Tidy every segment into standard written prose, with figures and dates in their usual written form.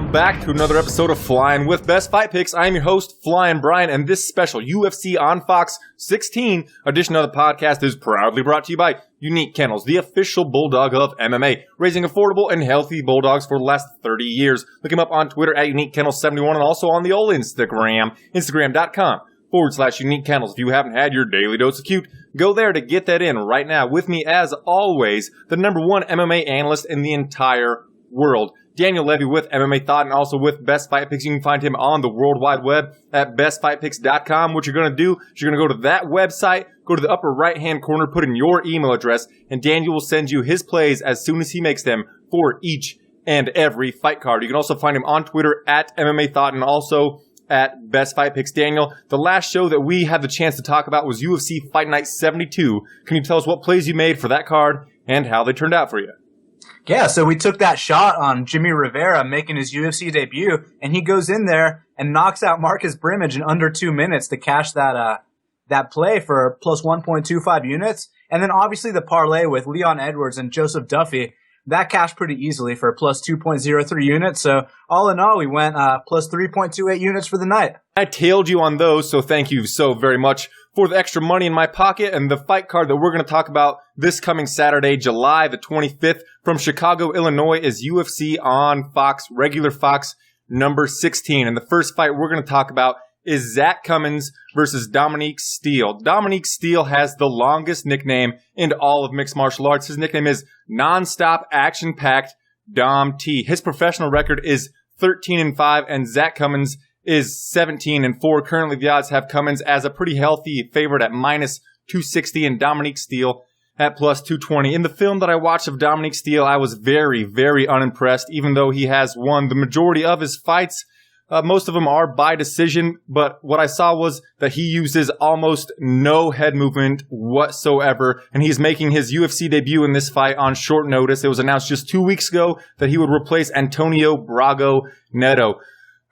Welcome back to another episode of Flyin with Best Fight Picks. I am your host, Flyin Brian, and this special UFC on Fox 16 edition of the podcast is proudly brought to you by Unique Kennels, the official bulldog of MMA, raising affordable and healthy bulldogs for the last 30 years. Look him up on Twitter at Unique Kennels 71 and also on the old Instagram, instagram.com/Unique Kennels. If you haven't had your daily dose of cute, go there to get that in right now. With me, as always, the number one MMA analyst in the entire world, Daniel Levy with MMA Thought and also with Best Fight Picks. You can find him on the World Wide Web at bestfightpicks.com. What you're going to do is you're going to go to that website, go to the upper right-hand corner, put in your email address, and Daniel will send you his plays as soon as he makes them for each and every fight card. You can also find him on Twitter at MMA Thought and also at Best Fight Picks. Daniel, the last show that we had the chance to talk about was UFC Fight Night 72. Can you tell us what plays you made for that card and how they turned out for you? Yeah, so we took that shot on Jimmy Rivera making his UFC debut, and he goes in there and knocks out Marcus Brimage in under 2 minutes to cash that play for plus 1.25 units. And then obviously the parlay with Leon Edwards and Joseph Duffy, that cashed pretty easily for plus 2.03 units. So all in all, we went plus 3.28 units for the night. I tailed you on those, so thank you so very much for the extra money in my pocket. And the fight card that we're going to talk about this coming Saturday, July the 25th, from Chicago, Illinois, is UFC on Fox, regular Fox number 16. And the first fight we're going to talk about is Zach Cummins versus Dominique Steele. Dominique Steele has the longest nickname in all of mixed martial arts. His nickname is Nonstop Action-Packed Dom T. His professional record is 13-5, and Zach Cummins is 17-4. Currently, the odds have Cummins as a pretty healthy favorite at minus 260 and Dominique Steele at plus 220. In the film that I watched of Dominique Steele, I was very, very unimpressed, even though he has won the majority of his fights. Most of them are by decision, but what I saw was that he uses almost no head movement whatsoever, and he's making his UFC debut in this fight on short notice. It was announced just 2 weeks ago that he would replace Antonio Brago Neto.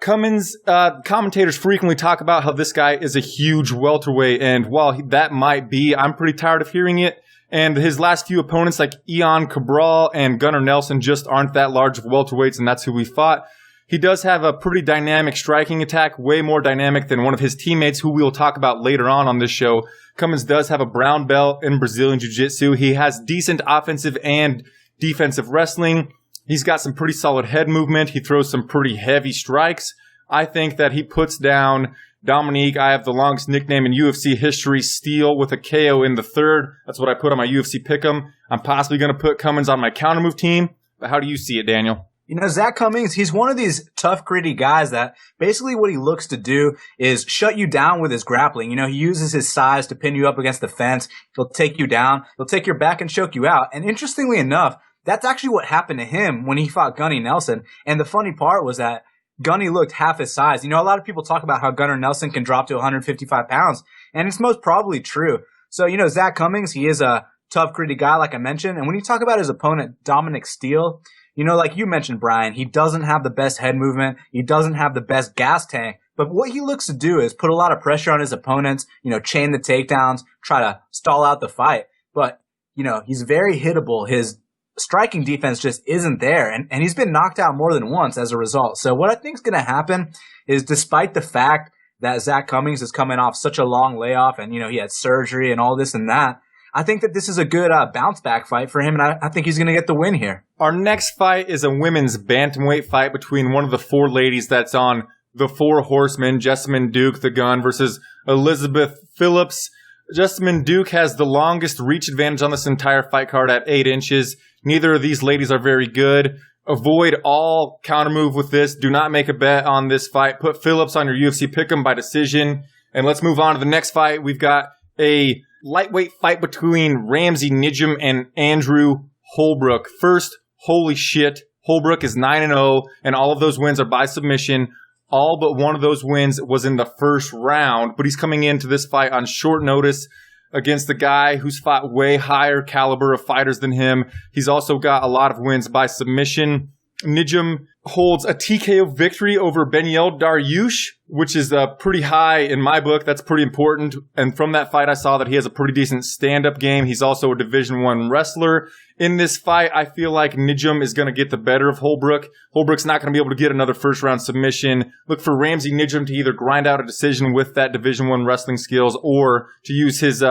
Cummins, commentators frequently talk about how this guy is a huge welterweight, and while that might be, I'm pretty tired of hearing it. And his last few opponents, like Ian Cabral and Gunnar Nelson, just aren't that large of welterweights, and that's who we fought. He does have a pretty dynamic striking attack, way more dynamic than one of his teammates, who we will talk about later on this show. Cummins does have a brown belt in Brazilian Jiu-Jitsu. He has decent offensive and defensive wrestling. He's got some pretty solid head movement. He throws some pretty heavy strikes. I think that he puts down Dominique. I have the longest nickname in UFC history, Steele, with a KO in the third. That's what I put on my UFC pick'em. I'm possibly going to put Cummins on my countermove team. But how do you see it, Daniel? You know, Zach Cummins, he's one of these tough, gritty guys that basically what he looks to do is shut you down with his grappling. You know, he uses his size to pin you up against the fence. He'll take you down. He'll take your back and choke you out. And interestingly enough, that's actually what happened to him when he fought Gunnar Nelson. And the funny part was that Gunny looked half his size. You know, a lot of people talk about how Gunnar Nelson can drop to 155 pounds, and it's most probably true. So, you know, Zach Cummins, he is a tough, gritty guy, like I mentioned. And when you talk about his opponent, Dominic Steele, you know, like you mentioned, Brian, he doesn't have the best head movement. He doesn't have the best gas tank. But what he looks to do is put a lot of pressure on his opponents, you know, chain the takedowns, try to stall out the fight. But, you know, he's very hittable. His striking defense just isn't there, and he's been knocked out more than once as a result. So what I think is going to happen is, despite the fact that Zach Cummins is coming off such a long layoff and, you know, he had surgery and all this and that, I think that this is a good bounce back fight for him, and I think he's going to get the win here. Our next fight is a women's bantamweight fight between one of the four ladies that's on the Four Horsemen, Jessamine Duke, the Gun, versus Elizabeth Phillips. Jessamine Duke has the longest reach advantage on this entire fight card at 8 inches. Neither of these ladies are very good. Avoid all countermove with this. Do not make a bet on this fight. Put Phillips on your UFC pick'em by decision. And let's move on to the next fight. We've got a lightweight fight between Ramsey Nijem and Andrew Holbrook. First, holy shit, Holbrook is 9-0, and all of those wins are by submission. All but one of those wins was in the first round, but he's coming into this fight on short notice against the guy who's fought way higher caliber of fighters than him. He's also got a lot of wins by submission. Nijem holds a TKO victory over Beneil Dariush, which is pretty high in my book. That's pretty important. And from that fight, I saw that he has a pretty decent stand-up game. He's also a Division I wrestler. In this fight, I feel like Nijum is going to get the better of Holbrook. Holbrook's not going to be able to get another first-round submission. Look for Ramsey Nijum to either grind out a decision with that Division I wrestling skills or to use his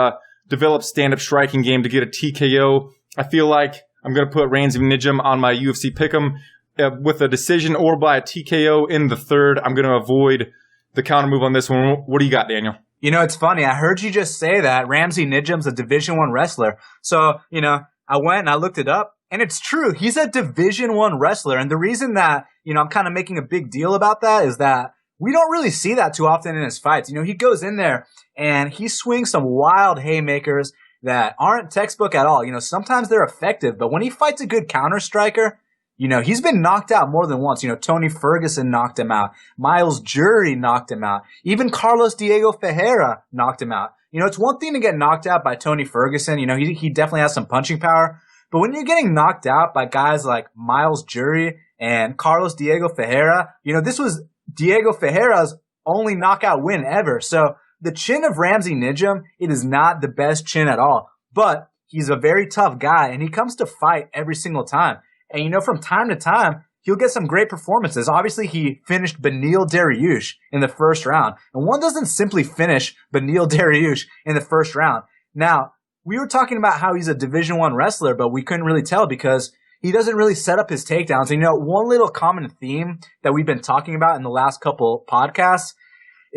developed stand-up striking game to get a TKO. I feel like I'm going to put Ramsey Nijum on my UFC pick'em with a decision or by a TKO in the third. I'm going to avoid the counter move on this one. What do you got, Daniel? You know, it's funny. I heard you just say that Ramsey Nijum's a Division I wrestler. So, you know, I went and I looked it up, and it's true. He's a Division I wrestler. And the reason that, you know, I'm kind of making a big deal about that is that we don't really see that too often in his fights. You know, he goes in there and he swings some wild haymakers that aren't textbook at all. You know, sometimes they're effective, but when he fights a good counter striker, you know, he's been knocked out more than once. You know, Tony Ferguson knocked him out. Miles Jury knocked him out. Even Carlos Diego Ferreira knocked him out. You know, it's one thing to get knocked out by Tony Ferguson. You know, he definitely has some punching power. But when you're getting knocked out by guys like Miles Jury and Carlos Diego Ferreira, you know, this was Diego Ferreira's only knockout win ever. So the chin of Ramsey Nijum, it is not the best chin at all. But he's a very tough guy, and he comes to fight every single time. And, you know, from time to time, he'll get some great performances. Obviously, he finished Beneil Dariush in the first round. And one doesn't simply finish Beneil Dariush in the first round. Now, we were talking about how he's a Division I wrestler, but we couldn't really tell because he doesn't really set up his takedowns. And, you know, one little common theme that we've been talking about in the last couple podcasts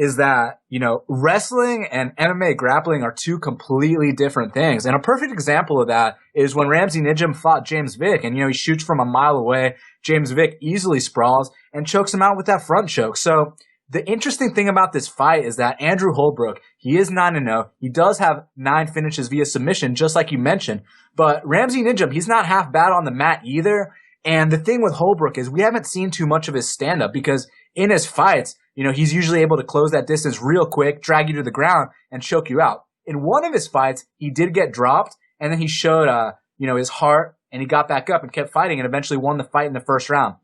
is that, you know, wrestling and MMA grappling are two completely different things. And a perfect example of that is when Ramsey Nijum fought James Vick. And, you know, he shoots from a mile away. James Vick easily sprawls and chokes him out with that front choke. So the interesting thing about this fight is that Andrew Holbrook, he is 9-0. He does have 9 finishes via submission, just like you mentioned. But Ramsey Nijum, he's not half bad on the mat either. And the thing with Holbrook is we haven't seen too much of his stand-up because in his fights, you know, he's usually able to close that distance real quick, drag you to the ground, and choke you out. In one of his fights, he did get dropped, and then he showed, you know, his heart, and he got back up and kept fighting and eventually won the fight in the first round.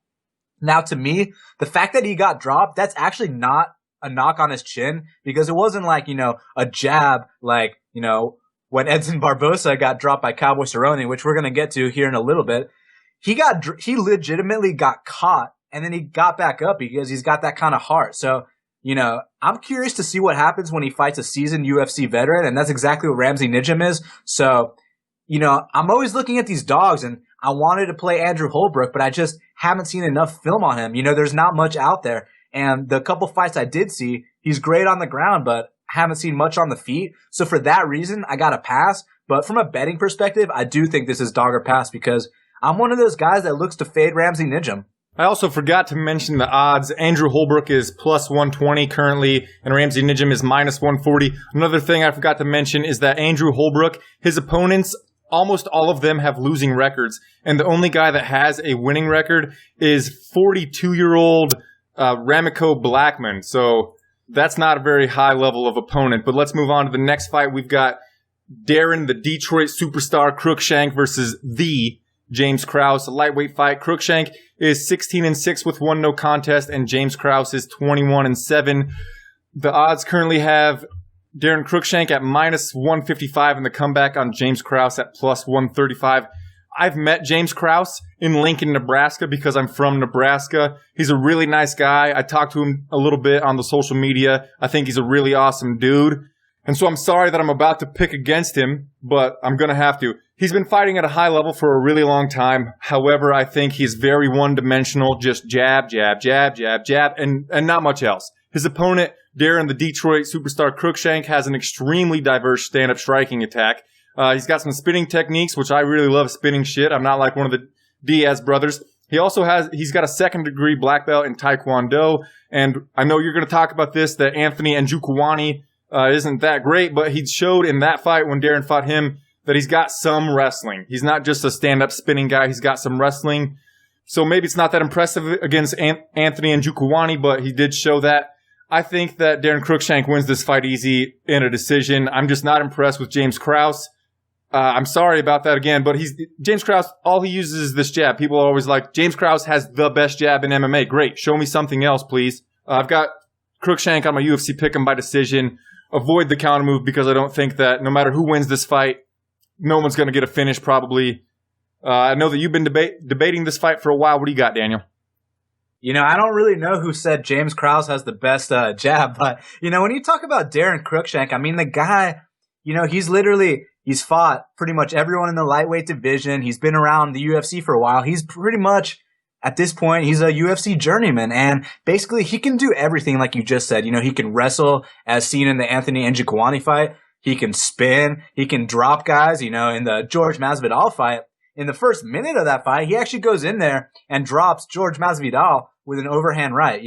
Now, to me, the fact that he got dropped, that's actually not a knock on his chin because it wasn't like, you know, a jab like, you know, when Edson Barbosa got dropped by Cowboy Cerrone, which we're going to get to here in a little bit. He legitimately got caught. And then he got back up because he's got that kind of heart. So, you know, I'm curious to see what happens when he fights a seasoned UFC veteran. And that's exactly what Ramsey Nijum is. So, you know, I'm always looking at these dogs and I wanted to play Andrew Holbrook, but I just haven't seen enough film on him. You know, there's not much out there. And the couple fights I did see, he's great on the ground, but haven't seen much on the feet. So for that reason, I got to pass. But from a betting perspective, I do think this is dog or pass because I'm one of those guys that looks to fade Ramsey Nijum. I also forgot to mention the odds. Andrew Holbrook is plus 120 currently, and Ramsey Nijum is minus 140. Another thing I forgot to mention is that Andrew Holbrook, his opponents, almost all of them have losing records, and the only guy that has a winning record is 42-year-old Ramiko Blackman. So that's not a very high level of opponent. But let's move on to the next fight. We've got Darren, the Detroit superstar, Cruikshank versus the James Krause, a lightweight fight. Cruikshank is 16-6 with 1 no contest, and James Krause is 21-7. The odds currently have Darren Cruikshank at minus 155 and the comeback on James Krause at plus 135. I've met James Krause in Lincoln, Nebraska because I'm from Nebraska. He's a really nice guy. I talked to him a little bit on the social media. I think he's a really awesome dude. And so I'm sorry that I'm about to pick against him, but I'm going to have to. He's been fighting at a high level for a really long time. However, I think he's very one-dimensional, just jab, jab, jab, jab, jab, and not much else. His opponent, Darren, the Detroit superstar Cruikshank, has an extremely diverse stand-up striking attack. He's got some spinning techniques, which I really love spinning shit. I'm not like one of the Diaz brothers. He's got a second-degree black belt in Taekwondo, and I know you're going to talk about this, that Anthony Njokuani isn't that great, but he showed in that fight when Darren fought him that he's got some wrestling. He's not just a stand-up spinning guy. He's got some wrestling. So maybe it's not that impressive against Anthony Njokuani, but he did show that. I think that Darren Cruikshank wins this fight easy in a decision. I'm just not impressed with James Krause. I'm sorry about that again, but James Krause, all he uses is this jab. People are always like, James Krause has the best jab in MMA. Great. Show me something else, please. I've got Cruikshank on my UFC pick'em by decision. Avoid the counter move because I don't think that no matter who wins this fight, no one's going to get a finish probably. I know that you've been debating this fight for a while. What do you got, Daniel? I don't really know who said James Krause has the best jab, but, when you talk about Darren Cruikshank, I mean, the guy, he's fought pretty much everyone in the lightweight division. He's been around the UFC for a while. He's pretty much, at this point, he's a UFC journeyman. And basically, he can do everything like you just said. He can wrestle, as seen in the Anthony Njokuani fight. He can spin. He can drop guys. In the George Masvidal fight, in the first minute of that fight, he actually goes in there and drops George Masvidal with an overhand right.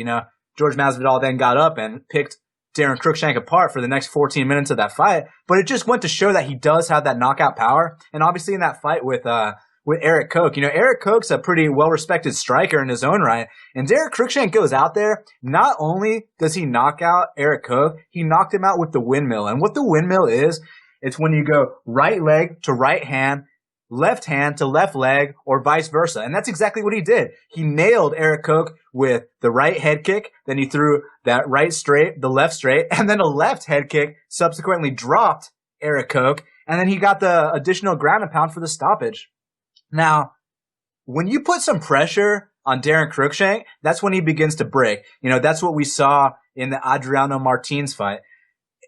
George Masvidal then got up and picked Darren Cruikshank apart for the next 14 minutes of that fight. But it just went to show that he does have that knockout power. And obviously in that fight with Eric Koch, Eric Koch's a pretty well-respected striker in his own right. And Darren Cruikshank goes out there. Not only does he knock out Eric Koch, he knocked him out with the windmill. And what the windmill is, it's when you go right leg to right hand to left leg, or vice versa. And that's exactly what he did. He nailed Eric Koch with the right head kick, then he threw that right straight, the left straight, and then a left head kick subsequently dropped Eric Koch, and then he got the additional ground and pound for the stoppage. Now, when you put some pressure on Darren Cruikshank, that's when he begins to break. That's what we saw in the Adriano Martins fight.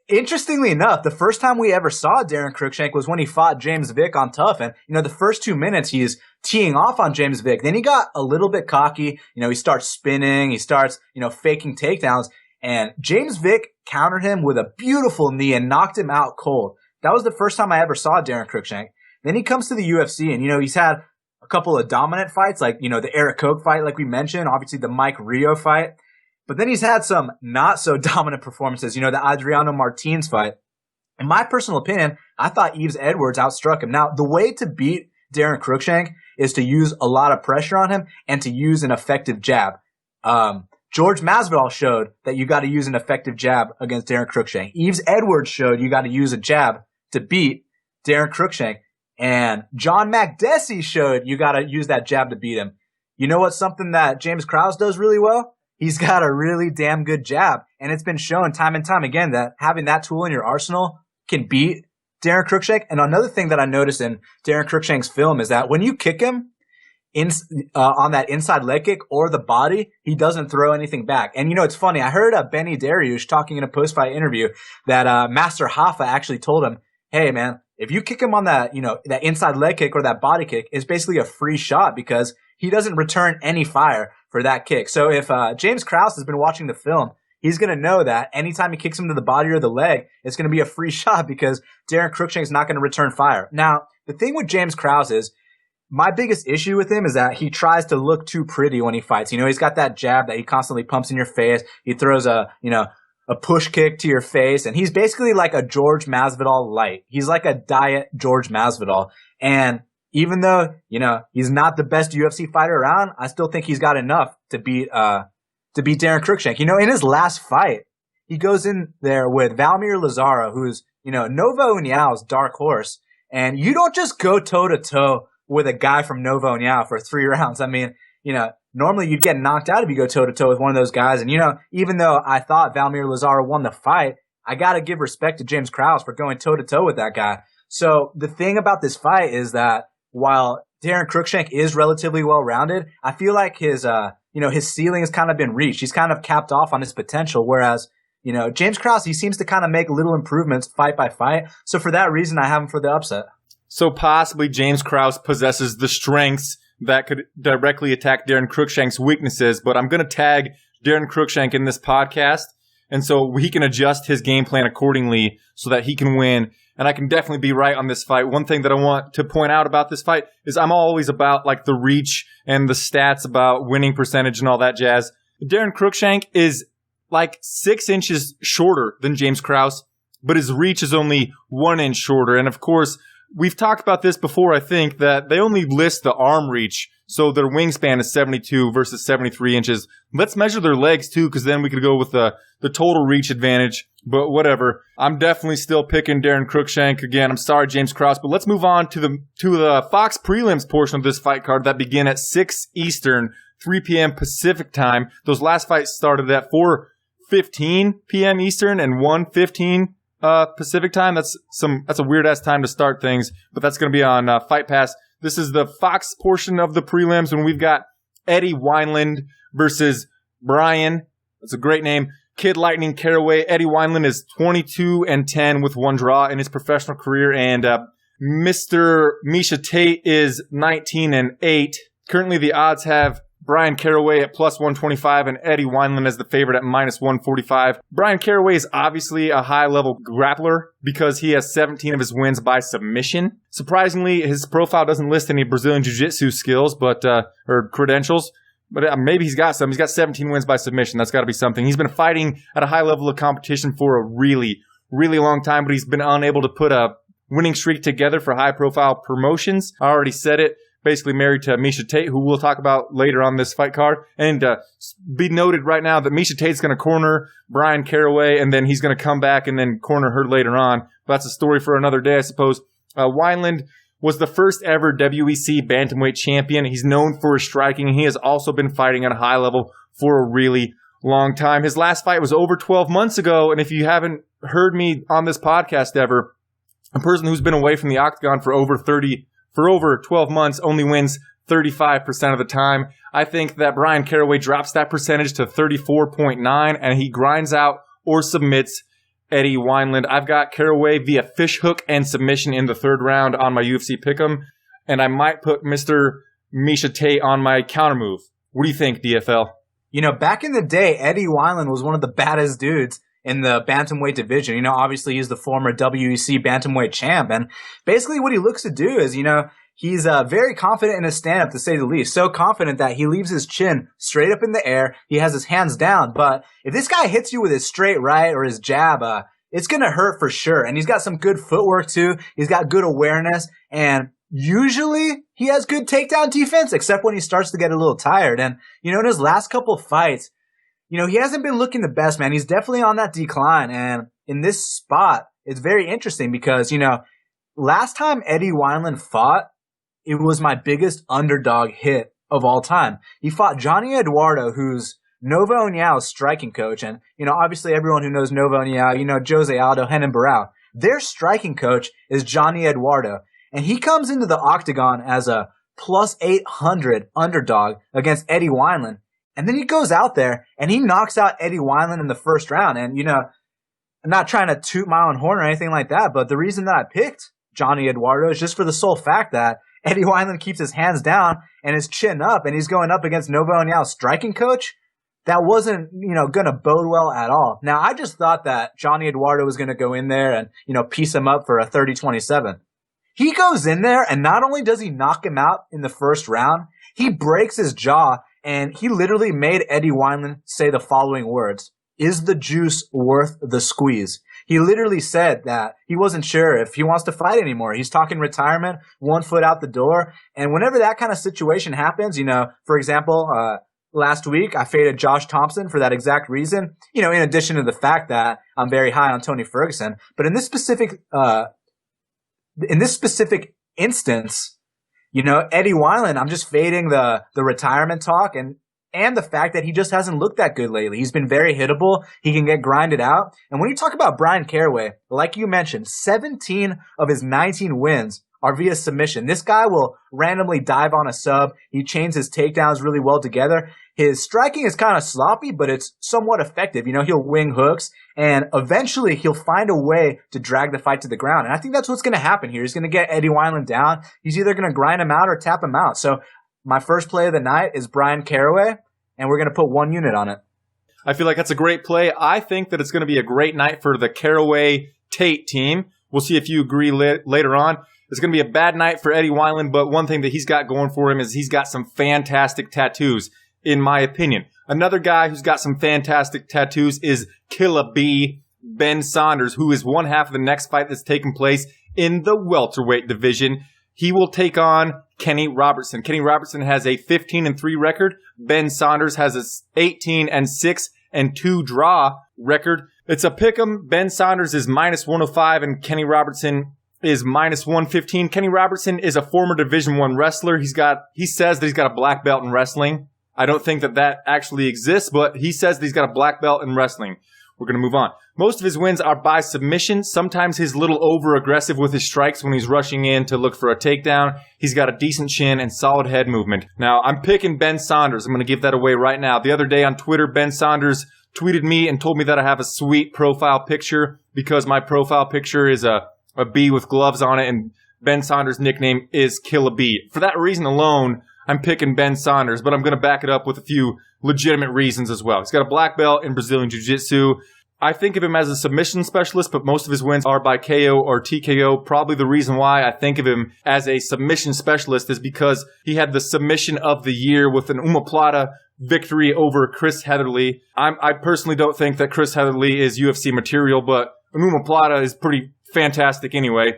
Interestingly enough, the first time we ever saw Darren Cruikshank was when he fought James Vick on Tough. And, the first 2 minutes he's teeing off on James Vick. Then he got a little bit cocky. He starts spinning. He starts, faking takedowns. And James Vick countered him with a beautiful knee and knocked him out cold. That was the first time I ever saw Darren Cruikshank. Then he comes to the UFC and, he's had a couple of dominant fights like, the Eric Koch fight like we mentioned, obviously the Mike Rio fight. But then he's had some not so dominant performances, the Adriano Martins fight. In my personal opinion, I thought Yves Edwards outstruck him. Now, the way to beat Darren Cruikshank is to use a lot of pressure on him and to use an effective jab. George Masvidal showed that you got to use an effective jab against Darren Cruikshank. Yves Edwards showed you got to use a jab to beat Darren Cruikshank. And John Makdessi showed you got to use that jab to beat him. You know what's something that James Krause does really well? He's got a really damn good jab. And it's been shown time and time again that having that tool in your arsenal can beat Darren Cruikshank. And another thing that I noticed in Darren Cruikshank's film is that when you kick him on that inside leg kick or the body, he doesn't throw anything back. And it's funny. I heard Benny Dariush talking in a post-fight interview that Master Hoffa actually told him, hey, man, if you kick him on that, that inside leg kick or that body kick, it's basically a free shot because he doesn't return any fire for that kick. So if James Krause has been watching the film, he's going to know that anytime he kicks him to the body or the leg, it's going to be a free shot because Darren Cruikshank's not going to return fire. Now, the thing with James Krause is my biggest issue with him is that he tries to look too pretty when he fights. He's got that jab that he constantly pumps in your face. He throws a push kick to your face, and he's basically like a George Masvidal light. He's like a diet George Masvidal. And even though, he's not the best UFC fighter around, I still think he's got enough to beat Darren Cruikshank. In his last fight, he goes in there with Valmir Lazaro, who's, Nova União's dark horse. And you don't just go toe-to-toe with a guy from Nova União for 3 rounds. I mean, normally you'd get knocked out if you go toe-to-toe with one of those guys. And, even though I thought Valmir Lazaro won the fight, I got to give respect to James Krause for going toe-to-toe with that guy. So the thing about this fight is that while Darren Cruikshank is relatively well-rounded, I feel like his ceiling has kind of been reached. He's kind of capped off on his potential, whereas, James Krause, he seems to kind of make little improvements fight by fight. So for that reason, I have him for the upset. So possibly James Krause possesses the strengths that could directly attack Darren Cruikshank's weaknesses, but I'm going to tag Darren Cruikshank in this podcast, and so he can adjust his game plan accordingly so that he can win. And I can definitely be right on this fight. One thing that I want to point out about this fight is I'm always about like the reach and the stats about winning percentage and all that jazz. Darren Cruikshank is like 6 inches shorter than James Krause, but his reach is only 1 inch shorter. And of course, we've talked about this before, I think, that they only list the arm reach. So their wingspan is 72 versus 73 inches. Let's measure their legs too, because then we could go with the total reach advantage. But whatever. I'm definitely still picking Darren Cruikshank again. I'm sorry, James Krause. But let's move on to the Fox prelims portion of this fight card that begin at 6 Eastern, 3 p.m. Pacific time. Those last fights started at 4:15 p.m. Eastern and 1:15 Pacific time. That's a weird ass time to start things, but that's going to be on Fight Pass. This is the Fox portion of the prelims when we've got Eddie Wineland versus Brian. That's a great name. Kid Lightning Caraway. Eddie Wineland is 22-10 with 1 draw in his professional career, and Mr. Misha Tate is 19-8. Currently, the odds have Brian Caraway at plus 125 and Eddie Wineland as the favorite at minus 145. Brian Caraway is obviously a high-level grappler because he has 17 of his wins by submission. Surprisingly, his profile doesn't list any Brazilian Jiu-Jitsu skills, or credentials. But maybe he's got some. He's got 17 wins by submission. That's got to be something. He's been fighting at a high level of competition for a really, really long time, but he's been unable to put a winning streak together for high-profile promotions. I already said it. Basically married to Misha Tate, who we'll talk about later on this fight card. And be noted right now that Misha Tate's going to corner Brian Caraway, and then he's going to come back and then corner her later on. But that's a story for another day, I suppose. Wineland was the first ever WEC bantamweight champion. He's known for his striking, and he has also been fighting at a high level for a really long time. His last fight was over 12 months ago, and if you haven't heard me on this podcast ever, a person who's been away from the octagon for over 12 months only wins 35% of the time. I think that Brian Caraway drops that percentage to 34.9, and he grinds out or submits Eddie Wineland. I've got Caraway via fish hook and submission in the 3rd round on my UFC pick'em, and I might put Mr. Misha Tate on my counter move. What do you think, DFL? You know, back in the day, Eddie Wineland was one of the baddest dudes in the bantamweight division. You know, obviously he's the former WEC bantamweight champ, and basically what he looks to do is, you know, he's very confident in his stand-up, to say the least. So confident that he leaves his chin straight up in the air. He has his hands down. But if this guy hits you with his straight right or his jab, it's going to hurt for sure. And he's got some good footwork, too. He's got good awareness. And usually he has good takedown defense, except when he starts to get a little tired. And, you know, in his last couple of fights, you know, he hasn't been looking the best, man. He's definitely on that decline. And in this spot, it's very interesting because, you know, last time Eddie Wineland fought, it was my biggest underdog hit of all time. He fought Johnny Eduardo, who's Nova União's striking coach. And, you know, obviously everyone who knows Nova União, you know, Jose Aldo, Renan Barão. Their striking coach is Johnny Eduardo. And he comes into the octagon as a plus 800 underdog against Eddie Wineland. And then he goes out there and he knocks out Eddie Wineland in the 1st round. And, you know, I'm not trying to toot my own horn or anything like that, but the reason that I picked Johnny Eduardo is just for the sole fact that Eddie Wineland keeps his hands down and his chin up, and he's going up against Nova União's striking coach. That wasn't, you know, going to bode well at all. Now, I just thought that Johnny Eduardo was going to go in there and, you know, piece him up for a 30-27. He goes in there, and not only does he knock him out in the 1st round, he breaks his jaw, and he literally made Eddie Wineland say the following words: "Is the juice worth the squeeze?" He literally said that he wasn't sure if he wants to fight anymore. He's talking retirement, 1 foot out the door. And whenever that kind of situation happens, you know, for example, last week I faded Josh Thompson for that exact reason, you know, in addition to the fact that I'm very high on Tony Ferguson. But in this specific instance, you know, Eddie Wineland, I'm just fading the retirement talk and the fact that he just hasn't looked that good lately. He's been very hittable. He can get grinded out. And when you talk about Brian Caraway, like you mentioned, 17 of his 19 wins are via submission. This guy will randomly dive on a sub. He chains his takedowns really well together. His striking is kind of sloppy, but it's somewhat effective. You know, he'll wing hooks, and eventually he'll find a way to drag the fight to the ground. And I think that's what's going to happen here. He's going to get Eddie Wineland down. He's either going to grind him out or tap him out. So my first play of the night is Brian Caraway, and we're going to put 1 unit on it. I feel like that's a great play. I think that it's going to be a great night for the Caraway-Tate team. We'll see if you agree later on. It's going to be a bad night for Eddie Wineland, but one thing that he's got going for him is he's got some fantastic tattoos, in my opinion. Another guy who's got some fantastic tattoos is Killa B, Ben Saunders, who is one half of the next fight that's taking place in the welterweight division. He will take on Kenny Robertson. Kenny Robertson has a 15-3 record. Ben Saunders has a 18-6-2 draw record. It's a pick'em. Ben Saunders is minus 105 and Kenny Robertson is minus 115. Kenny Robertson is a former Division I wrestler. He says that he's got a black belt in wrestling. I don't think that actually exists, but he says that he's got a black belt in wrestling. We're going to move on. Most of his wins are by submission. Sometimes he's a little over-aggressive with his strikes when he's rushing in to look for a takedown. He's got a decent chin and solid head movement. Now, I'm picking Ben Saunders. I'm going to give that away right now. The other day on Twitter, Ben Saunders tweeted me and told me that I have a sweet profile picture because my profile picture is a bee with gloves on it, and Ben Saunders' nickname is Kill a Bee. For that reason alone, I'm picking Ben Saunders, but I'm going to back it up with a few legitimate reasons as well. He's got a black belt in Brazilian Jiu-Jitsu. I think of him as a submission specialist, but most of his wins are by KO or TKO. Probably the reason why I think of him as a submission specialist is because he had the submission of the year with an omoplata victory over Chris Heatherly. I personally don't think that Chris Heatherly is UFC material, but an omoplata is pretty fantastic anyway.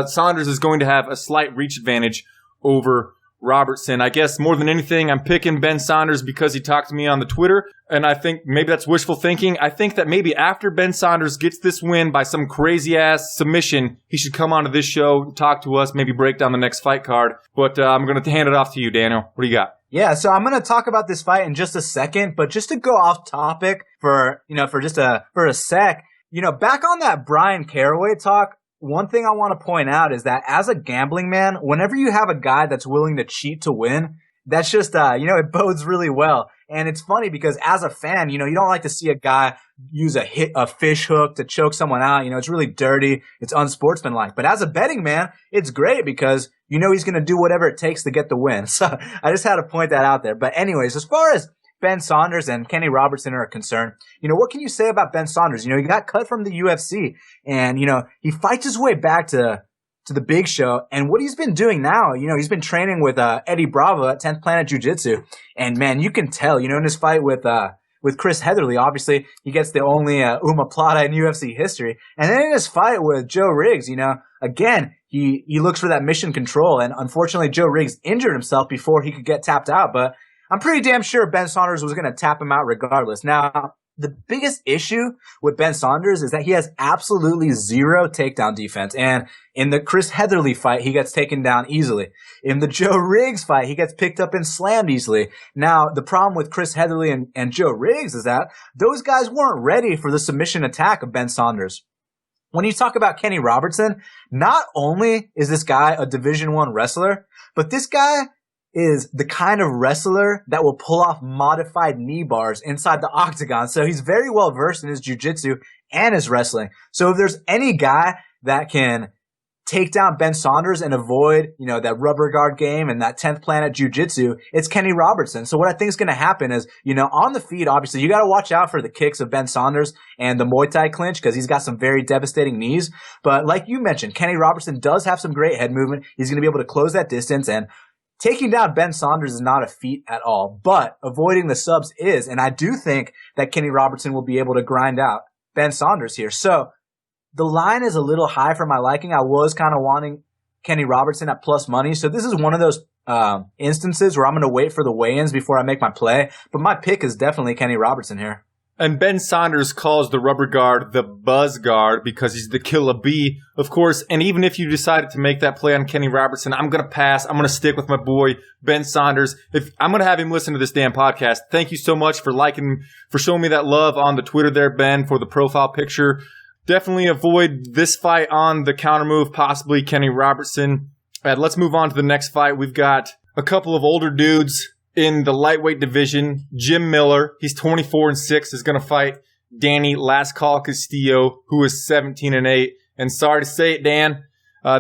Saunders is going to have a slight reach advantage over Robertson. I guess more than anything, I'm picking Ben Saunders because he talked to me on the Twitter, and I think maybe that's wishful thinking. I think that maybe after Ben Saunders gets this win by some crazy-ass submission, he should come onto this show, talk to us, maybe break down the next fight card. But I'm going to hand it off to you, Daniel. What do you got? Yeah, so I'm going to talk about this fight in just a second, but just to go off topic for a sec, back on that Brian Caraway talk, one thing I want to point out is that as a gambling man, whenever you have a guy that's willing to cheat to win, that's just, it bodes really well. And it's funny because as a fan, you don't like to see a guy use a fish hook to choke someone out. It's really dirty. It's unsportsmanlike. But as a betting man, it's great because he's going to do whatever it takes to get the win. So I just had to point that out there. But anyways, as far as Ben Saunders and Kenny Robertson are concerned, what can you say about Ben Saunders? He got cut from the UFC and, he fights his way back to the big show. And what he's been doing now, he's been training with Eddie Bravo at 10th Planet Jiu-Jitsu. And man, you can tell, in his fight with Chris Heatherly, obviously he gets the only omoplata in UFC history. And then in his fight with Joe Riggs, again, he looks for that mission control. And unfortunately, Joe Riggs injured himself before he could get tapped out. But I'm pretty damn sure Ben Saunders was going to tap him out regardless. Now, the biggest issue with Ben Saunders is that he has absolutely zero takedown defense. And in the Chris Heatherly fight, he gets taken down easily. In the Joe Riggs fight, he gets picked up and slammed easily. Now, the problem with Chris Heatherly and Joe Riggs is that those guys weren't ready for the submission attack of Ben Saunders. When you talk about Kenny Robertson, not only is this guy a Division I wrestler, but this guy is the kind of wrestler that will pull off modified knee bars inside the octagon. So he's very well versed in his jiu-jitsu and his wrestling. So if there's any guy that can take down Ben Saunders and avoid, that rubber guard game and that 10th Planet Jiu-Jitsu, it's Kenny Robertson. So what I think is going to happen is, on the feet, obviously, you got to watch out for the kicks of Ben Saunders and the Muay Thai clinch because he's got some very devastating knees. But like you mentioned, Kenny Robertson does have some great head movement. He's going to be able to close that distance, and taking down Ben Saunders is not a feat at all, but avoiding the subs is. And I do think that Kenny Robertson will be able to grind out Ben Saunders here. So the line is a little high for my liking. I was kind of wanting Kenny Robertson at plus money. So this is one of those instances where I'm going to wait for the weigh-ins before I make my play. But my pick is definitely Kenny Robertson here. And Ben Saunders calls the rubber guard the buzz guard because he's the killer bee, of course. And even if you decided to make that play on Kenny Robertson, I'm going to pass. I'm going to stick with my boy, Ben Saunders. I'm going to have him listen to this damn podcast. Thank you so much for showing me that love on the Twitter there, Ben, for the profile picture. Definitely avoid this fight on the counter move, possibly Kenny Robertson. Let's move on to the next fight. We've got a couple of older dudes in the lightweight division. Jim Miller, he's 24-6, is going to fight Danny Last Call Castillo, who is 17-8. And sorry to say it, Dan,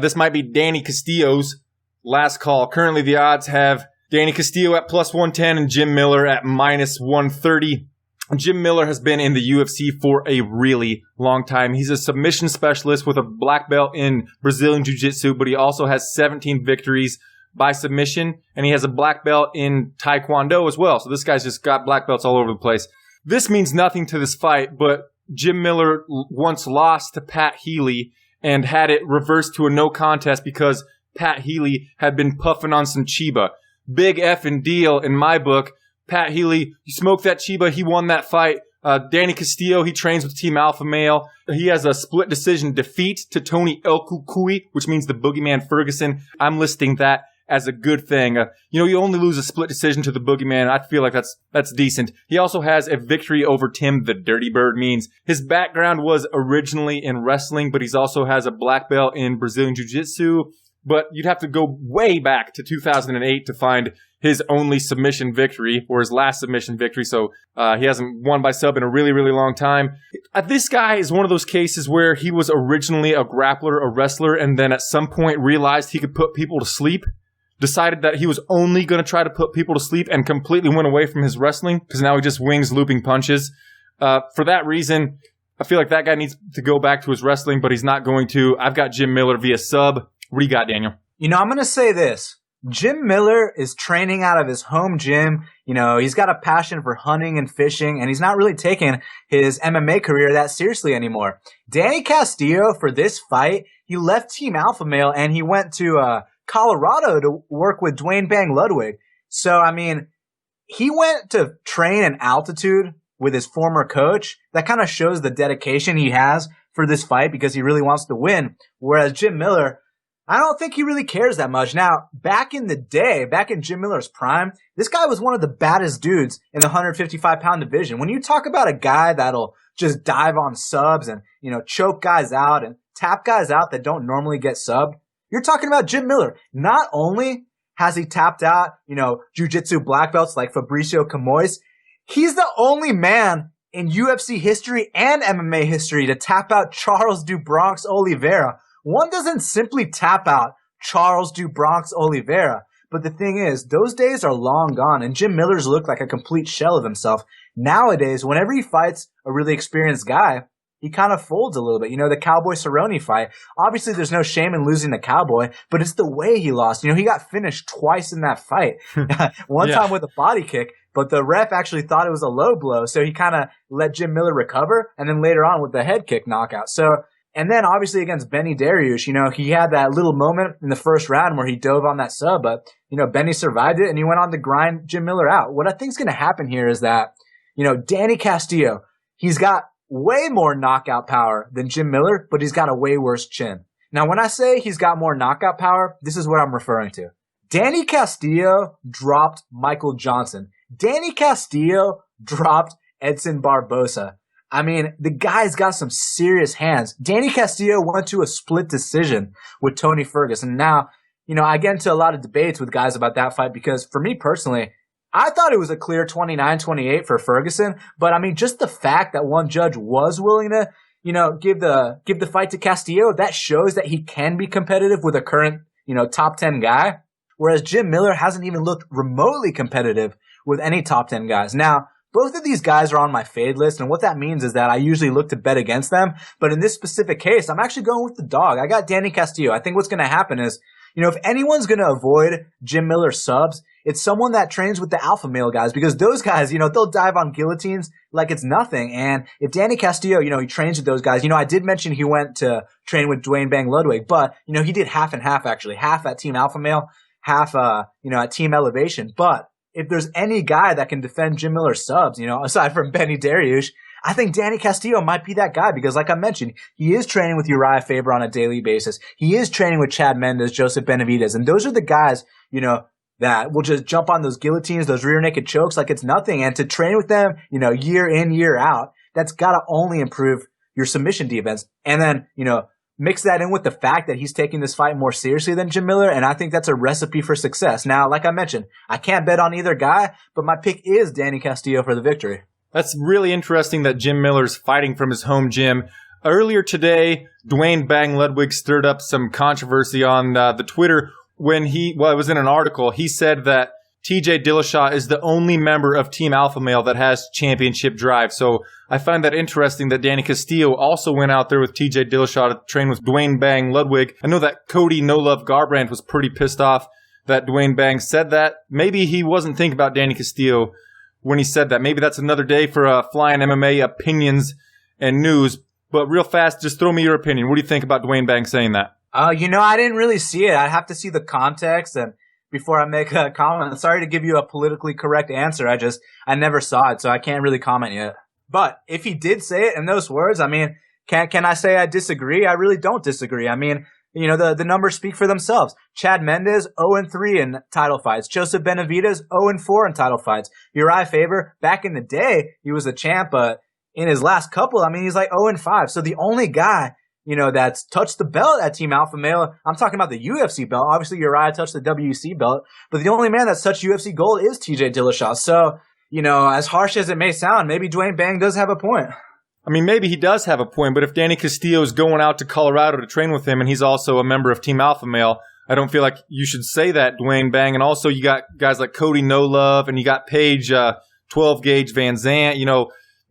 this might be Danny Castillo's last call. Currently, the odds have Danny Castillo at plus 110 and Jim Miller at minus 130. Jim Miller has been in the UFC for a really long time. He's a submission specialist with a black belt in Brazilian Jiu-Jitsu, but he also has 17 victories by submission, and he has a black belt in Taekwondo as well. So this guy's just got black belts all over the place. This means nothing to this fight, but Jim Miller once lost to Pat Healy and had it reversed to a no contest because Pat Healy had been puffing on some Chiba. Big effing deal in my book. Pat Healy, he smoked that Chiba. He won that fight. Danny Castillo, he trains with Team Alpha Male. He has a split decision defeat to Tony Elkukui, which means the Boogeyman Ferguson. I'm listing that as a good thing. You only lose a split decision to the Boogeyman. I feel like that's decent. He also has a victory over Tim the Dirty Bird Means. His background was originally in wrestling, but he's also has a black belt in Brazilian Jiu-Jitsu. But you'd have to go way back to 2008 to find his only submission victory, or his last submission victory, so he hasn't won by sub in a really, really long time. This guy is one of those cases where he was originally a grappler, a wrestler, and then at some point realized he could put people to sleep, decided that he was only going to try to put people to sleep, and completely went away from his wrestling, because now he just wings looping punches. For that reason, I feel like that guy needs to go back to his wrestling, but he's not going to. I've got Jim Miller via sub. What do you got, Daniel? I'm going to say this. Jim Miller is training out of his home gym. He's got a passion for hunting and fishing, and he's not really taking his MMA career that seriously anymore. Danny Castillo, for this fight, he left Team Alpha Male and he went to Colorado to work with Dwayne Bang Ludwig. So, he went to train in altitude with his former coach. That kind of shows the dedication he has for this fight because he really wants to win. Whereas Jim Miller, I don't think he really cares that much. Now, back in the day, back in Jim Miller's prime, this guy was one of the baddest dudes in the 155-pound division. When you talk about a guy that'll just dive on subs and, choke guys out and tap guys out that don't normally get subbed, you're talking about Jim Miller. Not only has he tapped out, jiu-jitsu black belts like Fabricio Camois, he's the only man in UFC history and MMA history to tap out Charles do Bronx Oliveira. One doesn't simply tap out Charles do Bronx Oliveira. But the thing is, those days are long gone, and Jim Miller's looked like a complete shell of himself. Nowadays, whenever he fights a really experienced guy, he kind of folds a little bit. The Cowboy Cerrone fight. Obviously, there's no shame in losing the Cowboy, but it's the way he lost. He got finished twice in that fight. One time with a body kick, but the ref actually thought it was a low blow, so he kind of let Jim Miller recover, and then later on with the head kick knockout. And then obviously against Benny Dariush, he had that little moment in the first round where he dove on that sub, but, Benny survived it and he went on to grind Jim Miller out. What I think is going to happen here is that, Danny Castillo, he's got way more knockout power than Jim Miller, but he's got a way worse chin. Now, when I say he's got more knockout power, this is what I'm referring to. Danny Castillo dropped Michael Johnson. Danny Castillo dropped Edson Barbosa. The guy's got some serious hands. Danny Castillo went to a split decision with Tony Ferguson. Now, I get into a lot of debates with guys about that fight because for me personally, I thought it was a clear 29-28 for Ferguson. But just the fact that one judge was willing to, give the fight to Castillo, that shows that he can be competitive with a current, top 10 guy. Whereas Jim Miller hasn't even looked remotely competitive with any top 10 guys. Now, both of these guys are on my fade list, and what that means is that I usually look to bet against them. But in this specific case, I'm actually going with the dog. I got Danny Castillo. I think what's going to happen is, if anyone's going to avoid Jim Miller subs, it's someone that trains with the alpha male guys because those guys, they'll dive on guillotines like it's nothing. And if Danny Castillo, he trains with those guys, I did mention he went to train with Dwayne Bang Ludwig, but, he did half and half actually. Half at Team Alpha Male, half, at Team Elevation. But if there's any guy that can defend Jim Miller subs, aside from Benny Dariush, I think Danny Castillo might be that guy because, like I mentioned, he is training with Uriah Faber on a daily basis. He is training with Chad Mendes, Joseph Benavidez, and those are the guys, that will just jump on those guillotines, those rear naked chokes like it's nothing. And to train with them, year in, year out, that's got to only improve your submission defense. And then, mix that in with the fact that he's taking this fight more seriously than Jim Miller, and I think that's a recipe for success. Now, like I mentioned, I can't bet on either guy, but my pick is Danny Castillo for the victory. That's really interesting that Jim Miller's fighting from his home gym. Earlier today, Dwayne Bang Ludwig stirred up some controversy on the Twitter when it was in an article. He said that TJ Dillashaw is the only member of Team Alpha Male that has championship drive. So I find that interesting that Danny Castillo also went out there with TJ Dillashaw to train with Dwayne Bang Ludwig. I know that Cody No Love Garbrandt was pretty pissed off that Dwayne Bang said that. Maybe he wasn't thinking about Danny Castillo when he said that. Maybe that's another day for Flyin MMA opinions and news. But real fast, just throw me your opinion. What do you think about Dwayne Bang saying that? I didn't really see it. I'd have to see the context and before I make a comment. I'm sorry to give you a politically correct answer. I never saw it, so I can't really comment yet. But if he did say it in those words, I mean, can I say I disagree? I really don't disagree. I mean, the numbers speak for themselves. Chad Mendes, 0-3 in title fights. Joseph Benavidez, 0-4 in title fights. Uriah Faber, back in the day, he was a champ, but in his last couple, I mean, he's like 0-5. So the only guy, that's touched the belt at Team Alpha Male, I'm talking about the UFC belt. Obviously, Uriah touched the WEC belt, but the only man that's touched UFC gold is TJ Dillashaw. So, as harsh as it may sound, maybe Dwayne Bang does have a point. I mean, maybe he does have a point, but if Danny Castillo is going out to Colorado to train with him and he's also a member of Team Alpha Male, I don't feel like you should say that, Dwayne Bang. And also you got guys like Cody No Love and you got Paige 12-gauge Van Zant.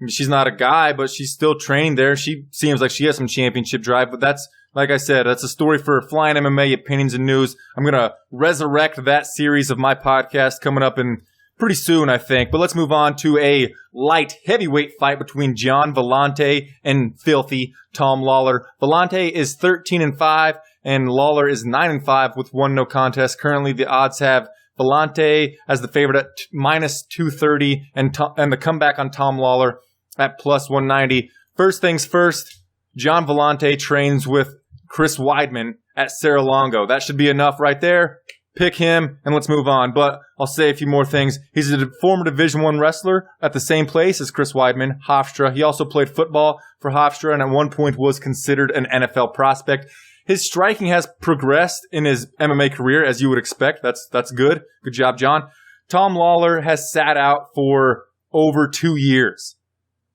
She's not a guy, but she's still training there. She seems like she has some championship drive, but that's, like I said, that's a story for Flyin MMA Opinions and News. I'm going to resurrect that series of my podcast coming up in pretty soon, I think. But let's move on to a light heavyweight fight between Gian Villante and filthy Tom Lawler. Villante is 13-5 and Lawler is 9-5 with one no contest. Currently, the odds have Villante as the favorite at minus 230 and the comeback on Tom Lawler at plus 190. First things first, Gian Villante trains with Chris Weidman at Serra-Longo. That should be enough right there. Pick him, and let's move on. But I'll say a few more things. He's a former Division I wrestler at the same place as Chris Weidman, Hofstra. He also played football for Hofstra and at one point was considered an NFL prospect. His striking has progressed in his MMA career, as you would expect. That's good. Good job, John. Tom Lawler has sat out for over 2 years.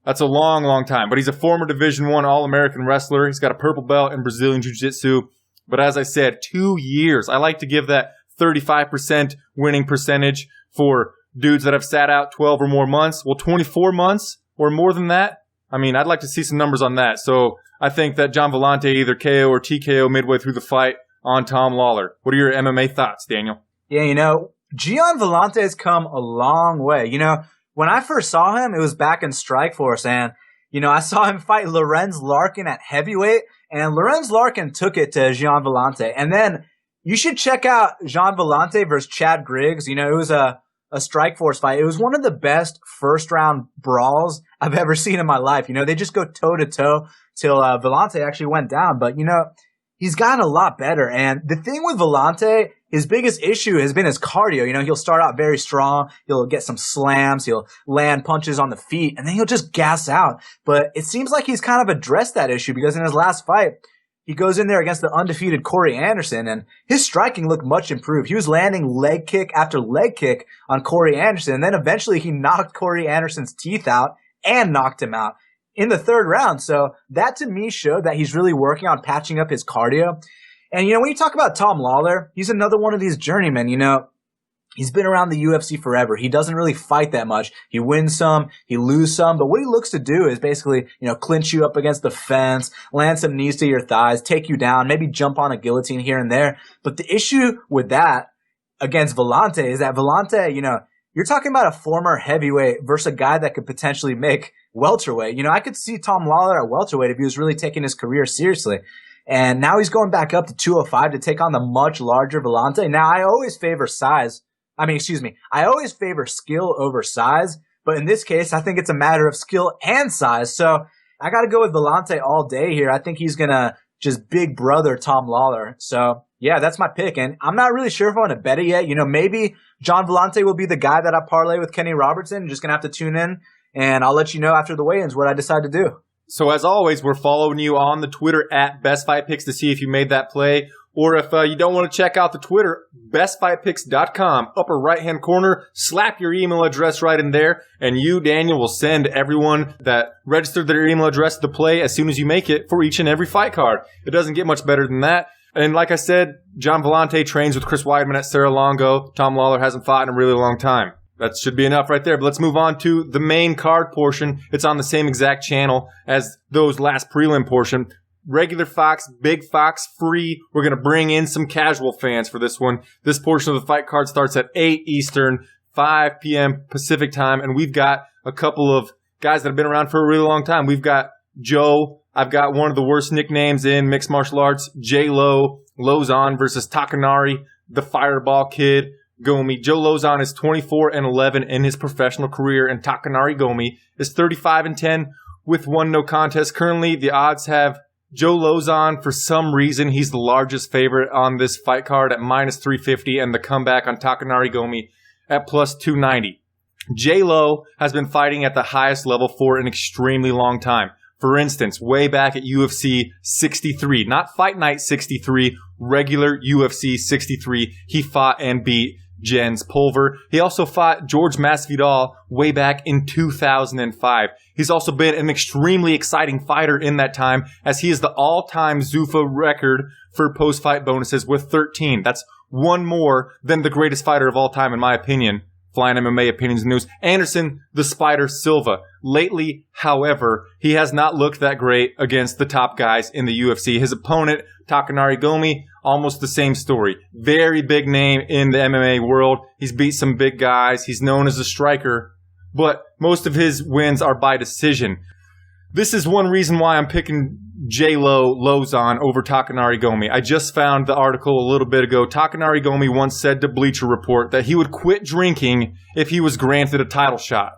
That's a long, long time. But he's a former Division I All-American wrestler. He's got a purple belt in Brazilian Jiu-Jitsu. But as I said, 2 years. I like to give that 35% winning percentage for dudes that have sat out 12 or more months. Well, 24 months or more than that? I mean, I'd like to see some numbers on that. So I think that Gian Villante either KO or TKO midway through the fight on Tom Lawler. What are your MMA thoughts, Daniel? Yeah, Gian Villante has come a long way. When I first saw him, it was back in Strikeforce, and, I saw him fight Lorenz Larkin at heavyweight, and Lorenz Larkin took it to Gian Villante. And then you should check out Gian Villante versus Chad Griggs. It was a Strikeforce fight. It was one of the best first-round brawls I've ever seen in my life. They just go toe-to-toe till Villante actually went down. But, he's gotten a lot better. And the thing with Villante, his biggest issue has been his cardio. He'll start out very strong. He'll get some slams. He'll land punches on the feet, and then he'll just gas out. But it seems like he's kind of addressed that issue because in his last fight, he goes in there against the undefeated Corey Anderson, and his striking looked much improved. He was landing leg kick after leg kick on Corey Anderson, and then eventually he knocked Corey Anderson's teeth out and knocked him out in the third round. So that to me showed that he's really working on patching up his cardio. And, when you talk about Tom Lawler, he's another one of these journeymen, He's been around the UFC forever. He doesn't really fight that much. He wins some, he loses some, but what he looks to do is basically, clinch you up against the fence, land some knees to your thighs, take you down, maybe jump on a guillotine here and there. But the issue with that against Villante is that Villante, you're talking about a former heavyweight versus a guy that could potentially make welterweight. I could see Tom Lawler at welterweight if he was really taking his career seriously. And now he's going back up to 205 to take on the much larger Villante. Now, I always favor I always favor skill over size, but in this case, I think it's a matter of skill and size. So I got to go with Villante all day here. I think he's going to just big brother Tom Lawler. So yeah, that's my pick. And I'm not really sure if I want to bet it yet. Maybe Gian Villante will be the guy that I parlay with Kenny Robertson. You're just going to have to tune in, and I'll let you know after the weigh-ins what I decide to do. So as always, we're following you on the Twitter at Best Fight Picks to see if you made that play. Or if you don't want to check out the Twitter, bestfightpicks.com, upper right-hand corner, slap your email address right in there, and you, Daniel, will send everyone that registered their email address the play as soon as you make it for each and every fight card. It doesn't get much better than that. And like I said, Gian Villante trains with Chris Weidman at Serra-Longo. Tom Lawler hasn't fought in a really long time. That should be enough right there. But let's move on to the main card portion. It's on the same exact channel as those last prelim portion. Regular Fox, Big Fox, free. We're going to bring in some casual fans for this one. This portion of the fight card starts at 8 Eastern, 5 p.m. Pacific time, and we've got a couple of guys that have been around for a really long time. We've got Joe I've got one of the worst nicknames in mixed martial arts, J-Lo Lozon versus Takanori, the Fireball Kid, Gomi. Joe Lozon is 24-11 in his professional career, and Takanori Gomi is 35-10 with 1 no contest. Currently, the odds have Joe Lozon, for some reason, he's the largest favorite on this fight card at minus 350, and the comeback on Takanori Gomi at plus 290. J-Lo has been fighting at the highest level for an extremely long time. For instance, way back at UFC 63, not Fight Night 63, regular UFC 63, he fought and beat Jens Pulver. He also fought George Masvidal way back in 2005. He's also been an extremely exciting fighter in that time, as he is the all-time Zuffa record for post-fight bonuses with 13. That's 1 more than the greatest fighter of all time, in my opinion. Flyin MMA Opinions News, Anderson the Spider Silva. Lately, however, he has not looked that great against the top guys in the UFC. His opponent, Takanori Gomi, almost the same story. Very big name in the MMA world. He's beat some big guys. He's known as a striker, but most of his wins are by decision. This is one reason why I'm picking J-Lo Lozon over Takanori Gomi. I just found the article a little bit ago. Takanori Gomi once said to Bleacher Report that he would quit drinking if he was granted a title shot.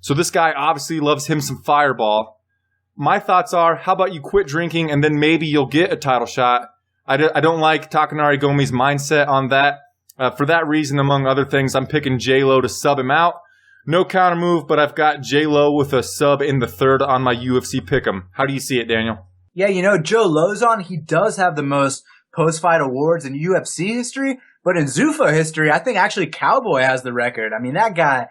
So this guy obviously loves him some Fireball. My thoughts are, how about you quit drinking and then maybe you'll get a title shot? I don't like Takanori Gomi's mindset on that. For that reason, among other things, I'm picking J-Lo to sub him out. No counter move, but I've got J-Lo with a sub in the 3rd on my UFC pick'em. How do you see it, Daniel? Yeah, Joe Lozon, he does have the most post-fight awards in UFC history, but in Zuffa history, I think actually Cowboy has the record. I mean, that guy,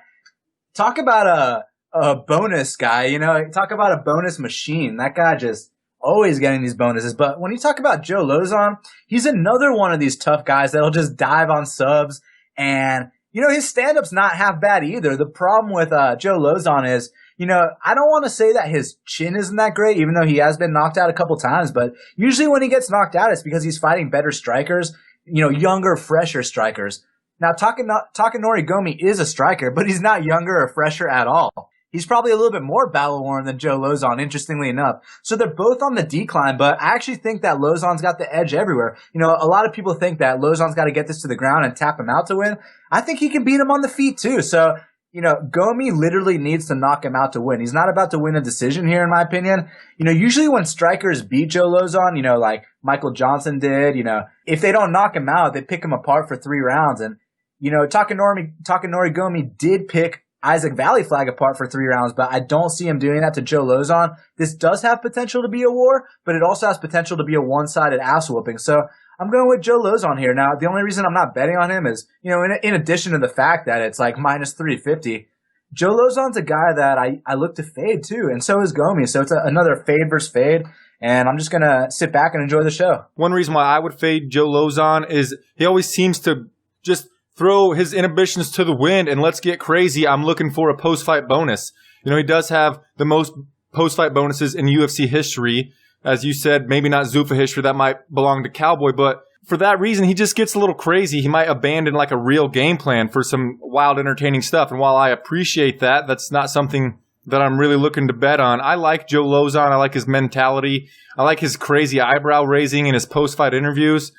talk about a bonus guy, talk about a bonus machine. That guy just always getting these bonuses. But when you talk about Joe Lozon, he's another one of these tough guys that'll just dive on subs, and his stand-up's not half bad either. The problem with Joe Lozon is, I don't want to say that his chin isn't that great, even though he has been knocked out a couple times. But usually when he gets knocked out, it's because he's fighting better strikers, younger, fresher strikers. Now, Takanori Gomi is a striker, but he's not younger or fresher at all. He's probably a little bit more battle-worn than Joe Lozon, interestingly enough. So they're both on the decline, but I actually think that Lozon's got the edge everywhere. A lot of people think that Lozon's got to get this to the ground and tap him out to win. I think he can beat him on the feet, too. So, Gomi literally needs to knock him out to win. He's not about to win a decision here, in my opinion. Usually when strikers beat Joe Lozon, like Michael Johnson did, if they don't knock him out, they pick him apart for 3 rounds. And, Takanori Gomi did pick Isaac Valley Flag apart for 3 rounds, but I don't see him doing that to Joe Lozon. This does have potential to be a war, but it also has potential to be a one-sided ass whooping. So I'm going with Joe Lozon here. Now, the only reason I'm not betting on him is, in addition to the fact that it's like minus 350, Joe Lozon's a guy that I look to fade too, and so is Gomi. So it's another fade versus fade, and I'm just going to sit back and enjoy the show. One reason why I would fade Joe Lozon is he always seems to just throw his inhibitions to the wind and let's get crazy. I'm looking for a post-fight bonus. He does have the most post-fight bonuses in UFC history. As you said, maybe not Zuffa history. That might belong to Cowboy. But for that reason, he just gets a little crazy. He might abandon like a real game plan for some wild, entertaining stuff. And while I appreciate that, that's not something that I'm really looking to bet on. I like Joe Lozon. I like his mentality. I like his crazy eyebrow raising in his post-fight interviews.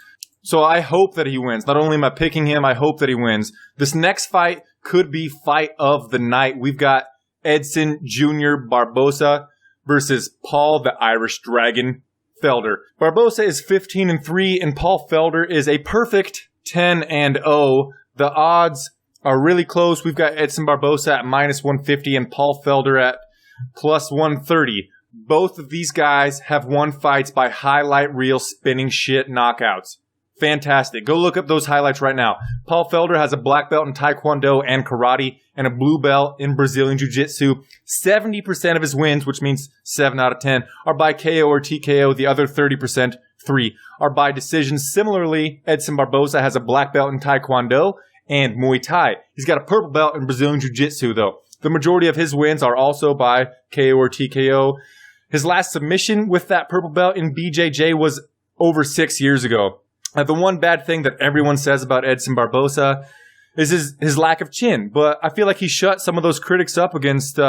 So I hope that he wins. Not only am I picking him, I hope that he wins. This next fight could be fight of the night. We've got Edson Jr. Barbosa versus Paul the Irish Dragon Felder. Barbosa is 15-3 and Paul Felder is a perfect 10-0. The odds are really close. We've got Edson Barbosa at minus 150 and Paul Felder at plus 130. Both of these guys have won fights by highlight reel spinning shit knockouts. Fantastic. Go look up those highlights right now. Paul Felder has a black belt in Taekwondo and Karate and a blue belt in Brazilian Jiu-Jitsu. 70% of his wins, which means 7 out of 10, are by KO or TKO. The other 30%, 3, are by decision. Similarly, Edson Barbosa has a black belt in Taekwondo and Muay Thai. He's got a purple belt in Brazilian Jiu-Jitsu, though. The majority of his wins are also by KO or TKO. His last submission with that purple belt in BJJ was over 6 years ago. The one bad thing that everyone says about Edson Barbosa is his lack of chin. But I feel like he shut some of those critics up against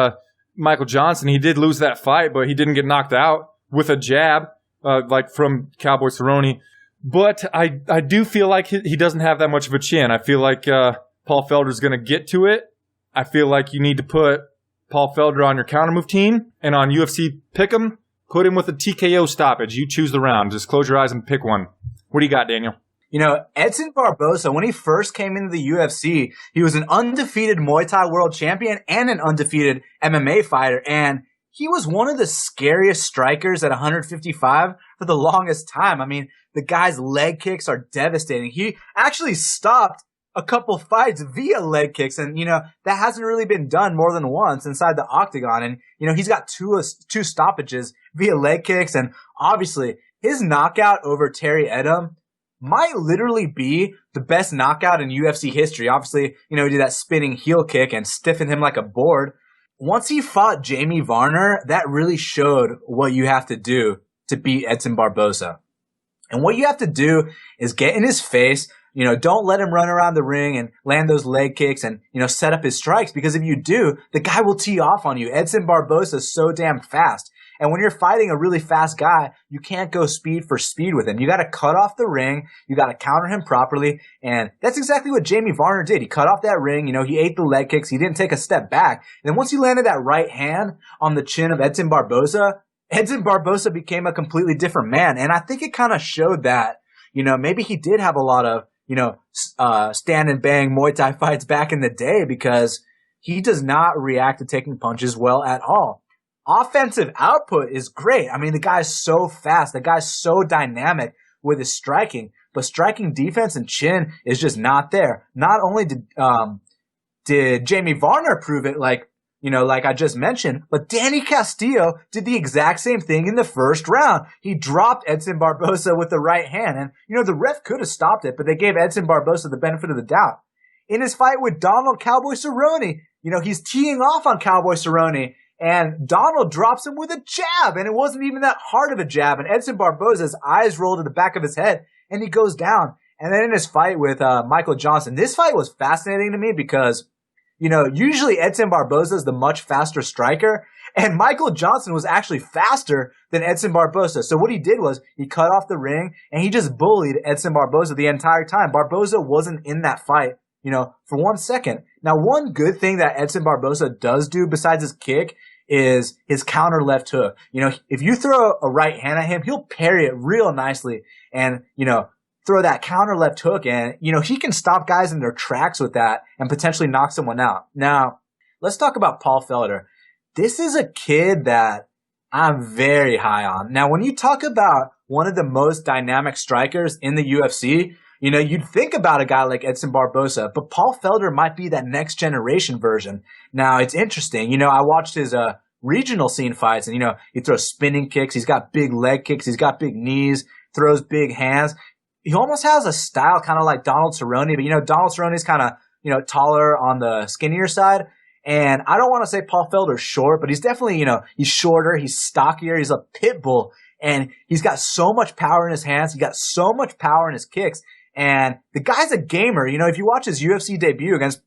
Michael Johnson. He did lose that fight, but he didn't get knocked out. with a jab, like from Cowboy Cerrone. But I do feel like he doesn't have that much of a chin. I feel like Paul Felder's going to get to it. I feel like you need to put Paul Felder on your counter move team, and on UFC Pick'em, put him with a TKO stoppage. You choose the round. Just close your eyes and pick one. What do you got, Daniel? You know, Edson Barboza, when he first came into the UFC, he was an undefeated Muay Thai world champion and an undefeated MMA fighter. And he was one of the scariest strikers at 155 for the longest time. I mean, the guy's leg kicks are devastating. He actually stopped a couple fights via leg kicks. And, you know, that hasn't really been done more than once inside the octagon. And, you know, he's got two stoppages via leg kicks. And obviously, his knockout over Terry Edom might literally be the best knockout in UFC history. Obviously, you know, he did that spinning heel kick and stiffened him like a board. Once he fought Jamie Varner, that really showed what you have to do to beat Edson Barboza. And what you have to do is get in his face. You know, don't let him run around the ring and land those leg kicks and, you know, set up his strikes. Because if you do, the guy will tee off on you. Edson Barboza is so damn fast. And when you're fighting a really fast guy, you can't go speed for speed with him. You got to cut off the ring. You got to counter him properly. And that's exactly what Jamie Varner did. He cut off that ring. You know, he ate the leg kicks. He didn't take a step back. And then once he landed that right hand on the chin of Edson Barboza became a completely different man. And I think it kind of showed that, you know, maybe he did have a lot of, you know, stand and bang Muay Thai fights back in the day, because he does not react to taking punches well at all. Offensive output is great. I mean, the guy's so fast. The guy's so dynamic with his striking, but striking defense and chin is just not there. Not only did Jamie Varner prove it, like I just mentioned, but Danny Castillo did the exact same thing in the first round. He dropped Edson Barboza with the right hand, and, you know, the ref could have stopped it, but they gave Edson Barboza the benefit of the doubt. In his fight with Donald Cowboy Cerrone, you know, he's teeing off on Cowboy Cerrone, and Donald drops him with a jab, and it wasn't even that hard of a jab. And Edson Barboza's eyes roll to the back of his head, and he goes down. And then in his fight with Michael Johnson, this fight was fascinating to me because, you know, usually Edson Barboza is the much faster striker, and Michael Johnson was actually faster than Edson Barboza. So what he did was he cut off the ring, and he just bullied Edson Barboza the entire time. Barboza wasn't in that fight, you know, for 1 second. Now, one good thing that Edson Barboza does do besides his kick is his counter left hook. You know, if you throw a right hand at him, he'll parry it real nicely and, you know, throw that counter left hook, and, you know, he can stop guys in their tracks with that and potentially knock someone out. Now, let's talk about Paul Felder. This is a kid that I'm very high on. Now, when you talk about one of the most dynamic strikers in the UFC, you know, you'd think about a guy like Edson Barboza, but Paul Felder might be that next generation version. Now, it's interesting. You know, I watched his regional scene fights, and, you know, he throws spinning kicks. He's got big leg kicks. He's got big knees, throws big hands. He almost has a style kind of like Donald Cerrone, but, you know, Donald Cerrone's kind of, you know, taller on the skinnier side. And I don't want to say Paul Felder's short, but he's definitely, you know, he's shorter, he's stockier, he's a pit bull, and he's got so much power in his hands. He's got so much power in his kicks. And the guy's a gamer. You know, if you watch his UFC debut against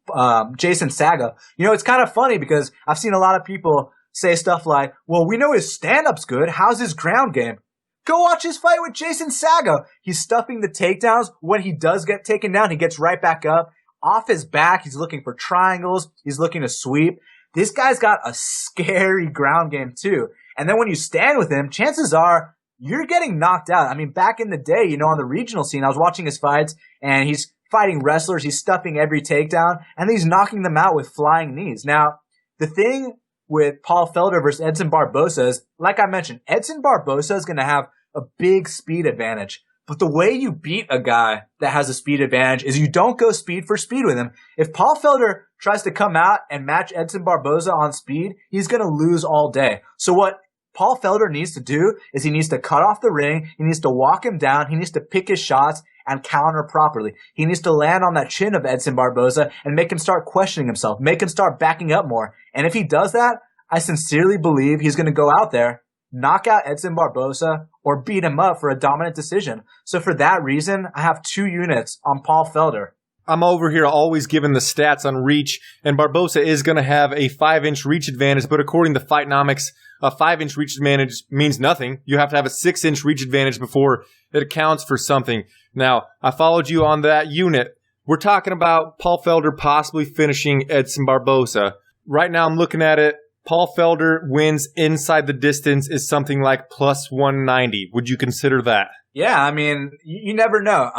Jason Saga, you know, it's kind of funny because I've seen a lot of people say stuff like, well, we know his stand-up's good. How's his ground game? Go watch his fight with Jason Saga. He's stuffing the takedowns. When he does get taken down, he gets right back up. Off his back, he's looking for triangles. He's looking to sweep. This guy's got a scary ground game too. And then when you stand with him, chances are you're getting knocked out. I mean, back in the day, you know, on the regional scene, I was watching his fights, and he's fighting wrestlers. He's stuffing every takedown, and he's knocking them out with flying knees. Now, the thing with Paul Felder versus Edson Barboza is, like I mentioned, Edson Barboza is going to have a big speed advantage. But the way you beat a guy that has a speed advantage is you don't go speed for speed with him. If Paul Felder tries to come out and match Edson Barboza on speed, he's going to lose all day. So what Paul Felder needs to do is he needs to cut off the ring. He needs to walk him down. He needs to pick his shots and counter properly. He needs to land on that chin of Edson Barboza and make him start questioning himself, make him start backing up more. And if he does that, I sincerely believe he's going to go out there, knock out Edson Barboza, or beat him up for a dominant decision. So for that reason, I have 2 units on Paul Felder. I'm over here always giving the stats on reach, and Barbosa is going to have a 5-inch reach advantage, but according to Fightnomics, a 5-inch reach advantage means nothing. You have to have a 6-inch reach advantage before it accounts for something. Now, I followed you on that unit. We're talking about Paul Felder possibly finishing Edson Barbosa. Right now, I'm looking at it. Paul Felder wins inside the distance is something like plus 190. Would you consider that? Yeah, I mean, you never know.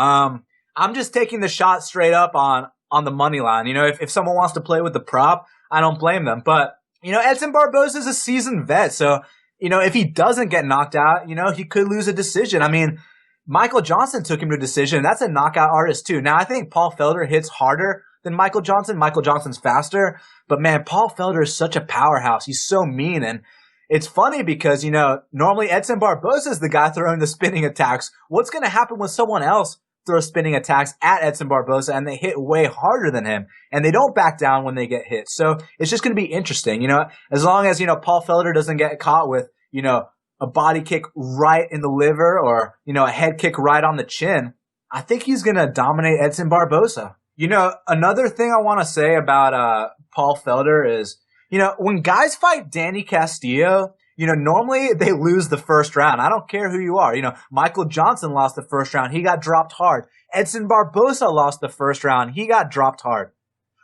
I'm just taking the shot straight up on the money line. You know, if someone wants to play with the prop, I don't blame them. But, you know, Edson Barboza is a seasoned vet. So, you know, if he doesn't get knocked out, you know, he could lose a decision. I mean, Michael Johnson took him to a decision. That's a knockout artist too. Now, I think Paul Felder hits harder than Michael Johnson. Michael Johnson's faster. But, man, Paul Felder is such a powerhouse. He's so mean. And it's funny because, you know, normally Edson Barboza is the guy throwing the spinning attacks. What's going to happen when someone else throw spinning attacks at Edson Barboza and they hit way harder than him and they don't back down when they get hit? So it's just going to be interesting, you know, as long as, you know, Paul Felder doesn't get caught with, you know, a body kick right in the liver or, you know, a head kick right on the chin. I think he's going to dominate Edson Barboza. You know, another thing I want to say about Paul Felder is, you know, when guys fight Danny Castillo, you know, normally they lose the first round. I don't care who you are. You know, Michael Johnson lost the first round. He got dropped hard. Edson Barboza lost the first round. He got dropped hard.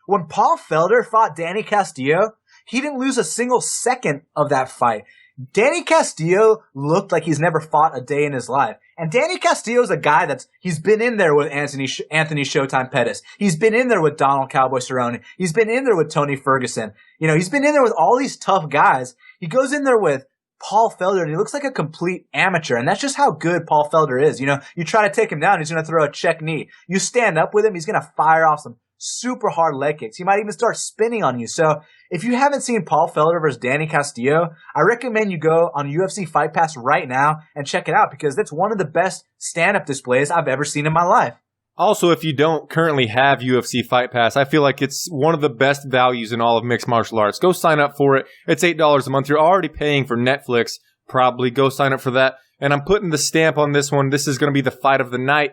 When Paul Felder fought Danny Castillo, he didn't lose a single second of that fight. Danny Castillo looked like he's never fought a day in his life. And Danny Castillo's a guy he's been in there with Anthony Showtime Pettis. He's been in there with Donald Cowboy Cerrone. He's been in there with Tony Ferguson. You know, he's been in there with all these tough guys. He goes in there with Paul Felder and he looks like a complete amateur. And that's just how good Paul Felder is. You know, you try to take him down, he's going to throw a check knee. You stand up with him, he's going to fire off some super hard leg kicks. He might even start spinning on you. So if you haven't seen Paul Felder versus Danny Castillo, I recommend you go on UFC Fight Pass right now and check it out because that's one of the best stand-up displays I've ever seen in my life. Also, if you don't currently have UFC Fight Pass, I feel like it's one of the best values in all of mixed martial arts. Go sign up for it. It's $8 a month. You're already paying for Netflix. Probably go sign up for that. And I'm putting the stamp on this one. This is going to be the fight of the night.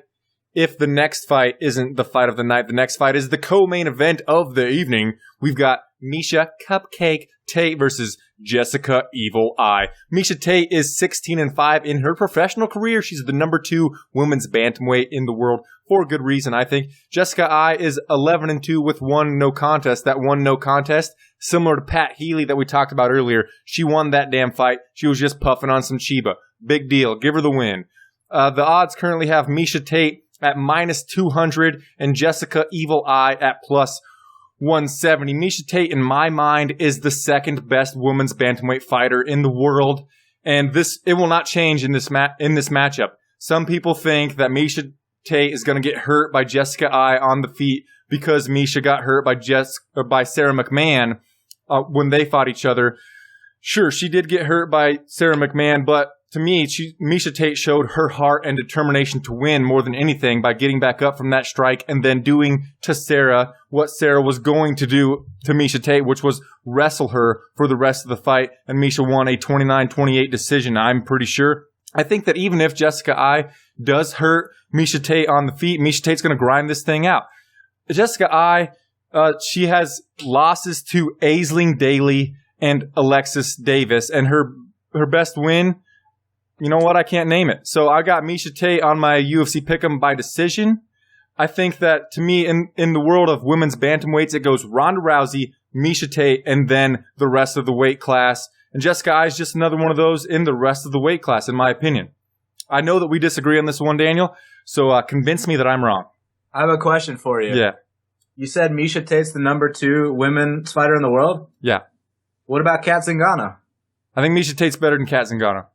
If the next fight isn't the fight of the night, the next fight is the co-main event of the evening. We've got Miesha Cupcake Tate versus Jessica Evil Eye. Miesha Tate is 16-5 in her professional career. She's the number 2 women's bantamweight in the world for a good reason, I think. Jessica Eye is 11-2 with 1 no contest. That 1 no contest, similar to Pat Healy that we talked about earlier. She won that damn fight. She was just puffing on some Chiba. Big deal. Give her the win. The odds currently have Miesha Tate at minus 200 and Jessica Evil Eye at plus 170. Miesha Tate, in my mind, is the second best women's bantamweight fighter in the world, and it will not change in this matchup. Some people think that Miesha Tate is going to get hurt by Jessica Eye on the feet because Miesha got hurt by Sarah McMahon when they fought each other. Sure, she did get hurt by Sarah McMahon, but to me, Miesha Tate showed her heart and determination to win more than anything by getting back up from that strike and then doing to Sarah what Sarah was going to do to Miesha Tate, which was wrestle her for the rest of the fight. And Miesha won a 29-28 decision, I'm pretty sure. I think that even if Jessica Eye does hurt Miesha Tate on the feet, Miesha Tate's going to grind this thing out. Jessica Eye, she has losses to Aisling Daly and Alexis Davis, and her best win, you know what? I can't name it. So I got Miesha Tate on my UFC pick'em by decision. I think that, to me, in the world of women's bantamweights, it goes Ronda Rousey, Miesha Tate, and then the rest of the weight class. And Jessica Eye is just another one of those in the rest of the weight class, in my opinion. I know that we disagree on this one, Daniel, so convince me that I'm wrong. I have a question for you. Yeah. You said Miesha Tate's the number 2 women's fighter in the world? Yeah. What about Kat Zingano? I think Miesha Tate's better than Kat Zingano.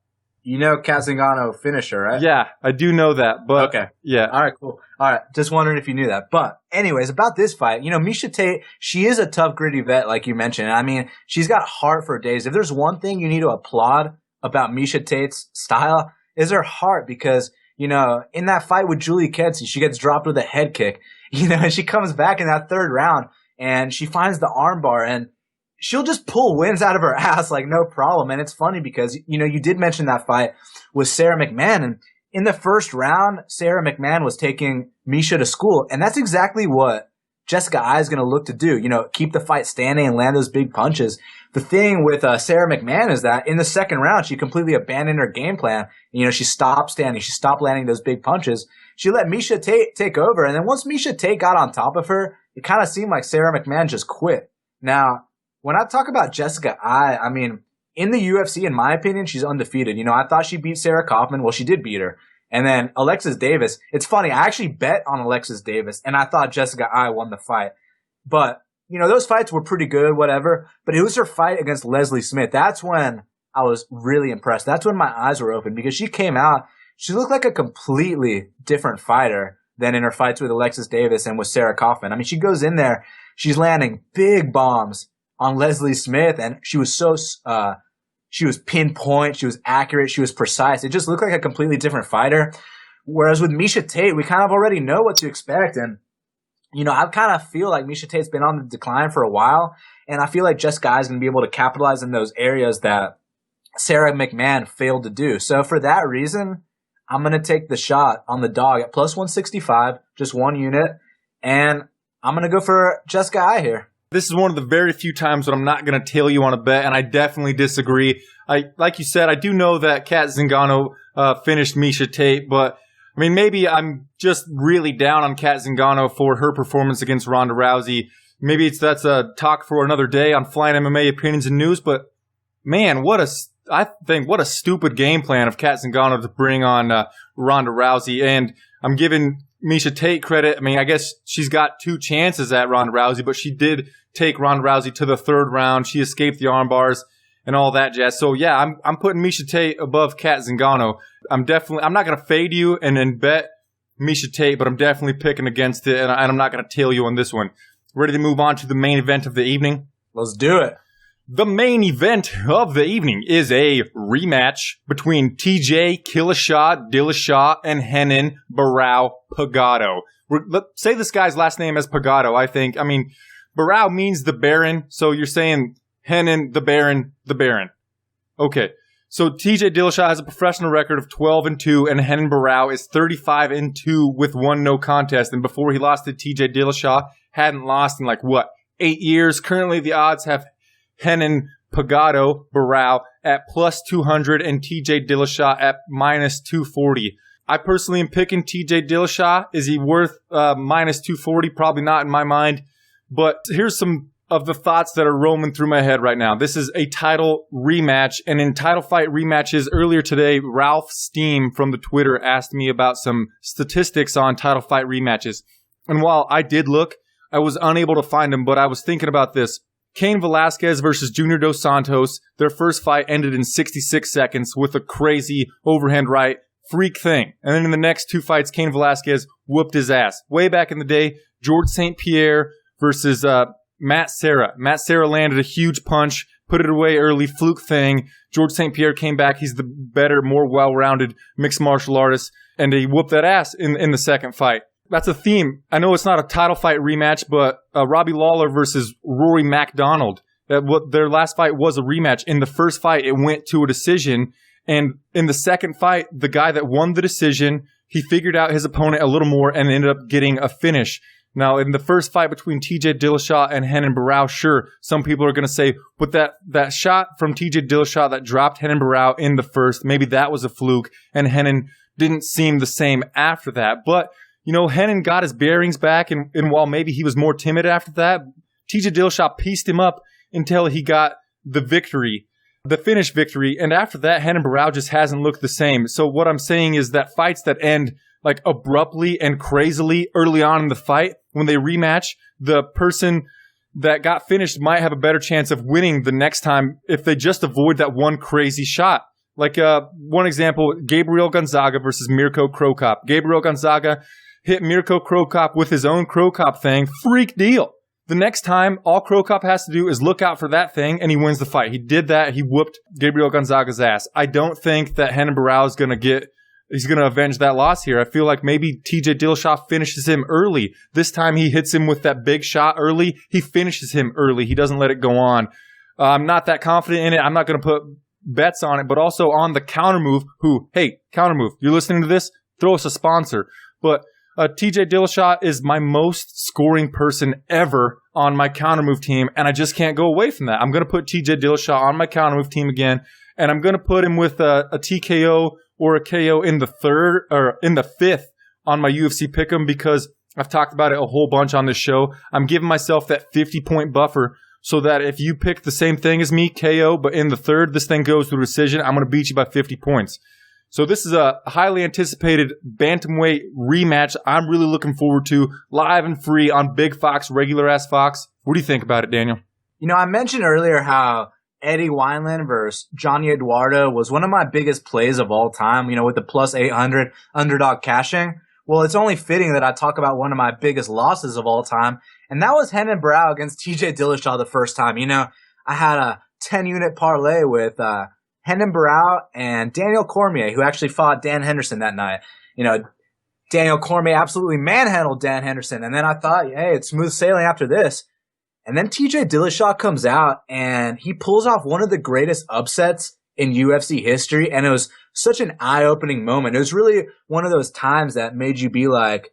You know Kat Zingano finisher, right? Yeah, I do know that, but okay. Yeah. All right, cool. All right, just wondering if you knew that. But anyways, about this fight, you know, Miesha Tate, she is a tough, gritty vet, like you mentioned. I mean, she's got heart for days. If there's one thing you need to applaud about Miesha Tate's style, is her heart, because, you know, in that fight with Julie Kedzie, she gets dropped with a head kick, you know, and she comes back in that 3rd round and she finds the armbar and she'll just pull wins out of her ass like no problem. And it's funny because, you know, you did mention that fight with Sarah McMahon, and in the first round, Sarah McMahon was taking Misha to school, and that's exactly what Jessica Ai is going to look to do. Keep the fight standing and land those big punches. The thing with Sarah McMahon is that in the second round, she completely abandoned her game plan. She stopped standing. She stopped landing those big punches. She let Misha Tate take over. And then once Misha Tate got on top of her, it kind of seemed like Sarah McMahon just quit. Now, when I talk about Jessica Ai, I mean, in the UFC, in my opinion, she's undefeated. I thought she beat Sarah Kaufman. Well, she did beat her. And then Alexis Davis. It's funny. I actually bet on Alexis Davis, and I thought Jessica Ai won the fight. But, those fights were pretty good, whatever. But it was her fight against Leslie Smith. That's when I was really impressed. That's when my eyes were open because she came out. She looked like a completely different fighter than in her fights with Alexis Davis and with Sarah Kaufman. I mean, she goes in there. She's landing big bombs on Leslie Smith, and she was she was pinpoint, she was accurate, she was precise. It just looked like a completely different fighter. Whereas with Misha Tate, we kind of already know what to expect. And, I kind of feel like Misha Tate's been on the decline for a while. And I feel like Jessica Ai is going to be able to capitalize in those areas that Sarah McMahon failed to do. So for that reason, I'm going to take the shot on the dog at plus 165, just one unit. And I'm going to go for Jessica Ai here. This is one of the very few times when I'm not going to tail you on a bet, and I definitely disagree. Like you said, I do know that Kat Zingano finished Misha Tate, but I mean, maybe I'm just really down on Kat Zingano for her performance against Ronda Rousey. Maybe that's a talk for another day on Flyin MMA Opinions and News, but man, what a stupid game plan of Kat Zingano to bring on Ronda Rousey. And I'm giving Misha Tate credit. I mean, I guess she's got two chances at Ronda Rousey, but she did take Ronda Rousey to the third round. She escaped the arm bars and all that jazz. So yeah, I'm putting Misha Tate above Kat Zingano. I'm not going to fade you and then bet Misha Tate, but I'm definitely picking against it, and I'm not going to tail you on this one. Ready to move on to the main event of the evening? Let's do it. The main event of the evening is a rematch between TJ Dillashaw and Renan Barão Pagano. Let's say this guy's last name is Pagano, I think. I mean, Barão means the Baron, so you're saying Renan the Baron. Okay. So TJ Dillashaw has a professional record of 12-2, and Renan Barão is 35-2 with one no contest. And before he lost to TJ Dillashaw, hadn't lost in 8 years. Currently, the odds have Renan Barão at plus 200 and TJ Dillashaw at minus 240. I personally am picking TJ Dillashaw. Is he worth minus 240? Probably not in my mind. But here's some of the thoughts that are roaming through my head right now. This is a title rematch, and in title fight rematches earlier today, Ralph Steam from the Twitter asked me about some statistics on title fight rematches. And while I did look, I was unable to find them, but I was thinking about this. Cain Velasquez versus Junior Dos Santos, their first fight ended in 66 seconds with a crazy overhand right freak thing. And then in the next two fights, Cain Velasquez whooped his ass. Way back in the day, George St. Pierre versus Matt Serra. Matt Serra landed a huge punch, put it away early, fluke thing. George St. Pierre came back. He's the better, more well-rounded mixed martial artist, and he whooped that ass in the second fight. That's a theme. I know it's not a title fight rematch, but Robbie Lawler versus Rory MacDonald. Their last fight was a rematch. In the first fight, it went to a decision. And in the second fight, the guy that won the decision, he figured out his opponent a little more and ended up getting a finish. Now, in the first fight between TJ Dillashaw and Renan Barão, sure, some people are going to say, but that shot from TJ Dillashaw that dropped Renan Barão in the first, maybe that was a fluke, and Renan didn't seem the same after that. But Renan got his bearings back, and while maybe he was more timid after that, TJ Dillashaw pieced him up until he got the victory, the finish victory, and after that, Renan Barão just hasn't looked the same. So what I'm saying is that fights that end abruptly and crazily early on in the fight, when they rematch, the person that got finished might have a better chance of winning the next time if they just avoid that one crazy shot. One example, Gabriel Gonzaga versus Mirko Cro Cop. Gabriel Gonzaga hit Mirko Cro Cop with his own Cro Cop thing. Freak deal. The next time, all Cro Cop has to do is look out for that thing, and he wins the fight. He did that. He whooped Gabriel Gonzaga's ass. I don't think that Renan Barão is he's going to avenge that loss here. I feel like maybe TJ Dillashaw finishes him early. This time he hits him with that big shot early. He finishes him early. He doesn't let it go on. I'm not that confident in it. I'm not going to put bets on it, but also on the counter move. Hey, counter move, you're listening to this? Throw us a sponsor. But TJ Dillashaw is my most scoring person ever on my counter move team, and I just can't go away from that. I'm going to put TJ Dillashaw on my counter move team again, and I'm going to put him with a TKO or a KO in the third or in the fifth on my UFC pick'em, because I've talked about it a whole bunch on this show. I'm giving myself that 50-point buffer so that if you pick the same thing as me, KO, but in the third, this thing goes through decision, I'm going to beat you by 50 points. So this is a highly anticipated bantamweight rematch I'm really looking forward to, live and free on Big Fox, regular ass Fox. What do you think about it, Daniel? You know, I mentioned earlier how Eddie Wineland versus Johnny Eduardo was one of my biggest plays of all time, you know, with the plus 800 underdog cashing. Well, it's only fitting that I talk about one of my biggest losses of all time, and that was Renan Barão against TJ Dillashaw the first time. You know, I had a 10-unit parlay with Renan Barão and Daniel Cormier, who actually fought Dan Henderson that night. You know, Daniel Cormier absolutely manhandled Dan Henderson, and then I thought, hey, it's smooth sailing after this. And then TJ Dillashaw comes out, and he pulls off one of the greatest upsets in UFC history, and it was such an eye-opening moment. It was really one of those times that made you be like,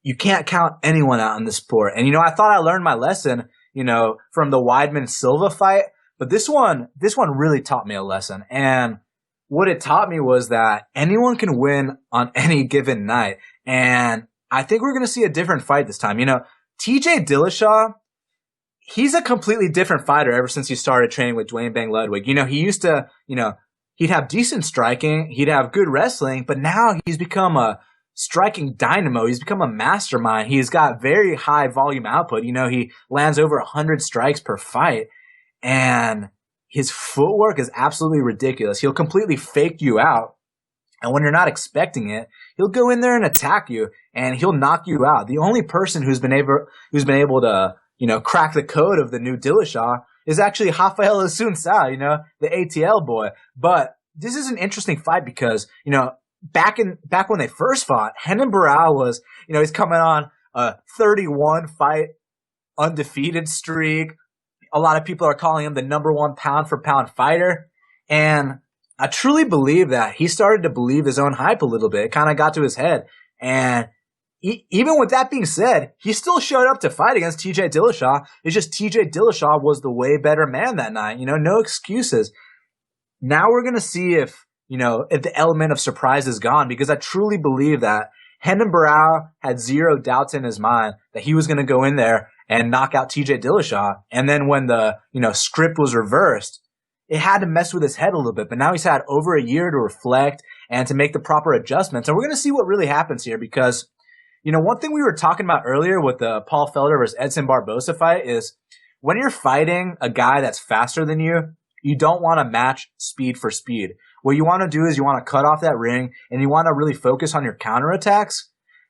you can't count anyone out in the sport. And, you know, I thought I learned my lesson, you know, from the Weidman-Silva fight, but this one really taught me a lesson. And what it taught me was that anyone can win on any given night. And I think we're going to see a different fight this time. You know, TJ Dillashaw, he's a completely different fighter ever since he started training with Dwayne Bang Ludwig. You know, he used to, you know, he'd have decent striking, he'd have good wrestling, but now he's become a striking dynamo. He's become a mastermind. He's got very high volume output. You know, he lands over 100 strikes per fight, and his footwork is absolutely ridiculous. He'll completely fake you out, and when you're not expecting it, he'll go in there and attack you, and he'll knock you out. The only person who's been able to, you know, crack the code of the new Dillashaw is actually Rafael Assunção, you know, the ATL boy. But this is an interesting fight because, you know, back when they first fought, Renan Barão was, you know, he's coming on a 31 fight undefeated streak. A lot of people are calling him the #1 pound for pound fighter. And I truly believe that he started to believe his own hype a little bit. It kind of got to his head. And even with that being said, he still showed up to fight against TJ Dillashaw. It's just TJ Dillashaw was the way better man that night. You know, no excuses. Now we're going to see if the element of surprise is gone, because I truly believe that Renan Barão had zero doubts in his mind that he was going to go in there and knock out TJ Dillashaw. And then when the, script was reversed, it had to mess with his head a little bit. But now he's had over a year to reflect and to make the proper adjustments. And we're going to see what really happens here, because one thing we were talking about earlier with the Paul Felder versus Edson Barboza fight is when you're fighting a guy that's faster than you, you don't want to match speed for speed. What you want to do is you want to cut off that ring and you want to really focus on your counterattacks.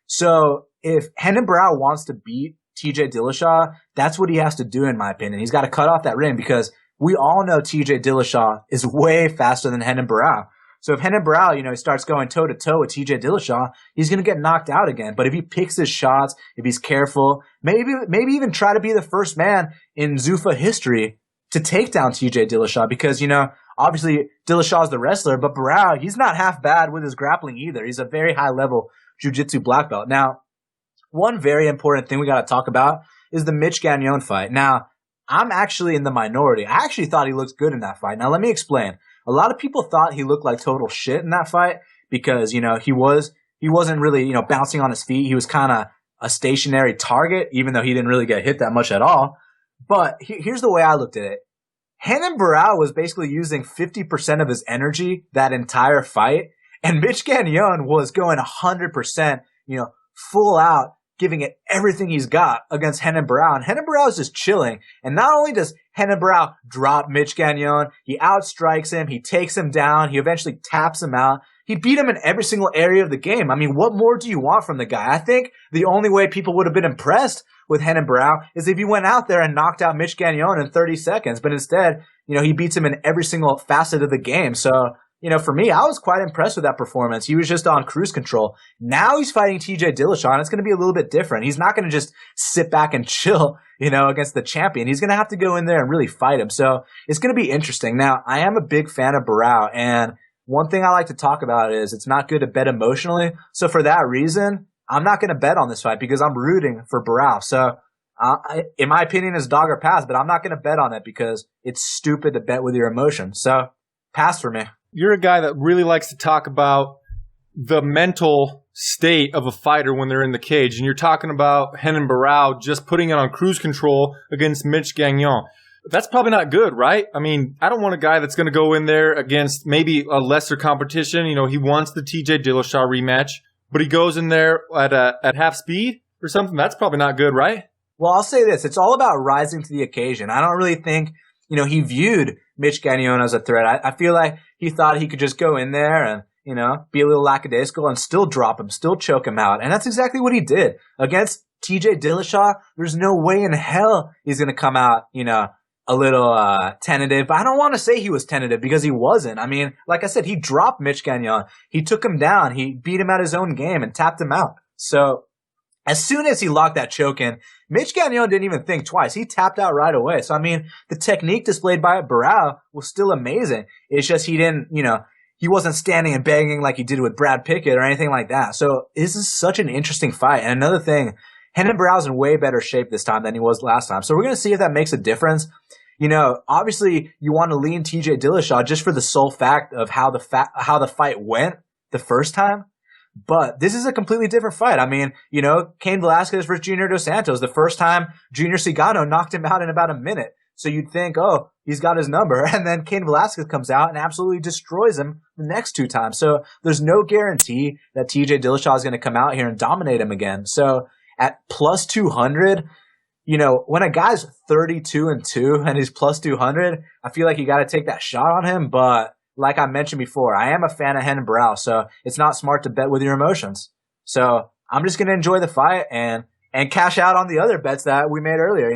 So if Renan Barão wants to beat TJ Dillashaw, that's what he has to do, in my opinion. He's got to cut off that ring, because we all know TJ Dillashaw is way faster than Renan Barão. So if Renan Barão, he starts going toe-to-toe with TJ Dillashaw, he's going to get knocked out again. But if he picks his shots, if he's careful, maybe even try to be the first man in Zuffa history to take down TJ Dillashaw, because, obviously Dillashaw's the wrestler, but Barão, he's not half bad with his grappling either. He's a very high-level jiu-jitsu black belt. Now, one very important thing we got to talk about is the Mitch Gagnon fight. Now, I'm actually in the minority. I actually thought he looked good in that fight. Now, let me explain. A lot of people thought he looked like total shit in that fight because, he wasn't really, bouncing on his feet. He was kind of a stationary target, even though he didn't really get hit that much at all. But here's the way I looked at it. Renan Barão was basically using 50% of his energy that entire fight, and Mitch Gagnon was going 100%, full out, giving it everything he's got against Renan Barão. And Renan Barão is just chilling. And not only does Renan Barão drop Mitch Gagnon, he outstrikes him, he takes him down, he eventually taps him out. He beat him in every single area of the game. I mean, what more do you want from the guy? I think the only way people would have been impressed with Renan Barão is if he went out there and knocked out Mitch Gagnon in 30 seconds. But instead, he beats him in every single facet of the game. So for me, I was quite impressed with that performance. He was just on cruise control. Now he's fighting TJ Dillashaw, and it's going to be a little bit different. He's not going to just sit back and chill, against the champion. He's going to have to go in there and really fight him. So it's going to be interesting. Now, I am a big fan of Barao, and one thing I like to talk about is it's not good to bet emotionally. So for that reason, I'm not going to bet on this fight because I'm rooting for Barao. So in my opinion, it's dog or pass, but I'm not going to bet on it because it's stupid to bet with your emotions. So pass for me. You're a guy that really likes to talk about the mental state of a fighter when they're in the cage. And you're talking about Renan Barao just putting it on cruise control against Mitch Gagnon. That's probably not good, right? I mean, I don't want a guy that's going to go in there against maybe a lesser competition. He wants the TJ Dillashaw rematch, but he goes in there at half speed or something. That's probably not good, right? Well, I'll say this. It's all about rising to the occasion. I don't really think, he viewed Mitch Gagnon as a threat. I feel like he thought he could just go in there and, be a little lackadaisical and still drop him, still choke him out. And that's exactly what he did. Against TJ Dillashaw, there's no way in hell he's going to come out, a little tentative. But I don't want to say he was tentative because he wasn't. I mean, like I said, he dropped Mitch Gagnon. He took him down. He beat him at his own game and tapped him out. So as soon as he locked that choke in, Mitch Gagnon didn't even think twice. He tapped out right away. So, I mean, the technique displayed by Barao was still amazing. It's just he didn't, he wasn't standing and banging like he did with Brad Pickett or anything like that. So this is such an interesting fight. And another thing, Renan Barao's in way better shape this time than he was last time. So we're going to see if that makes a difference. Obviously you want to lean TJ Dillashaw just for the sole fact of how the fight went the first time. But this is a completely different fight. I mean, Cain Velasquez versus Junior Dos Santos. The first time, Junior Cigano knocked him out in about a minute. So you'd think, oh, he's got his number. And then Cain Velasquez comes out and absolutely destroys him the next two times. So there's no guarantee that TJ Dillashaw is going to come out here and dominate him again. So at plus 200, when a guy's 32-2 and he's plus 200, I feel like you got to take that shot on him. But like I mentioned before, I am a fan of Renan Barao, so it's not smart to bet with your emotions. So I'm just going to enjoy the fight and cash out on the other bets that we made earlier,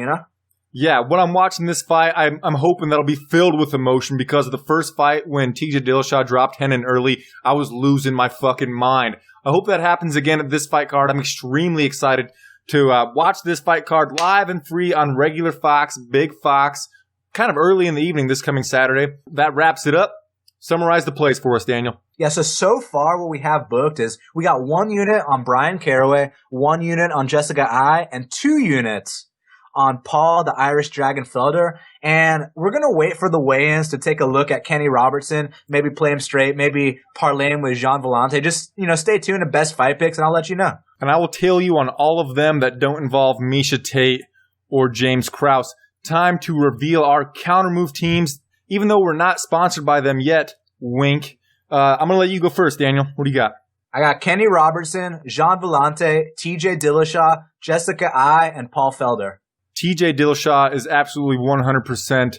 Yeah, when I'm watching this fight, I'm hoping that'll be filled with emotion because of the first fight when TJ Dillashaw dropped Renan early, I was losing my fucking mind. I hope that happens again at this fight card. I'm extremely excited to watch this fight card live and free on regular Fox, Big Fox, kind of early in the evening this coming Saturday. That wraps it up. Summarize the plays for us, Daniel. Yeah, so far what we have booked is we got 1 unit on Brian Caraway, 1 unit on Jessica Ai, and 2 units on Paul the Irish Dragon Felder. And we're going to wait for the weigh-ins to take a look at Kenny Robertson, maybe play him straight, maybe parlay him with Jean Vellante. Just, stay tuned to Best Fight Picks, and I'll let you know. And I will tell you on all of them that don't involve Miesha Tate or James Krause. Time to reveal our counter-move teams. Even though we're not sponsored by them yet, wink. I'm going to let you go first, Daniel. What do you got? I got Kenny Robertson, Jean Vellante, TJ Dillashaw, Jessica Ai, and Paul Felder. TJ Dillashaw is absolutely 100%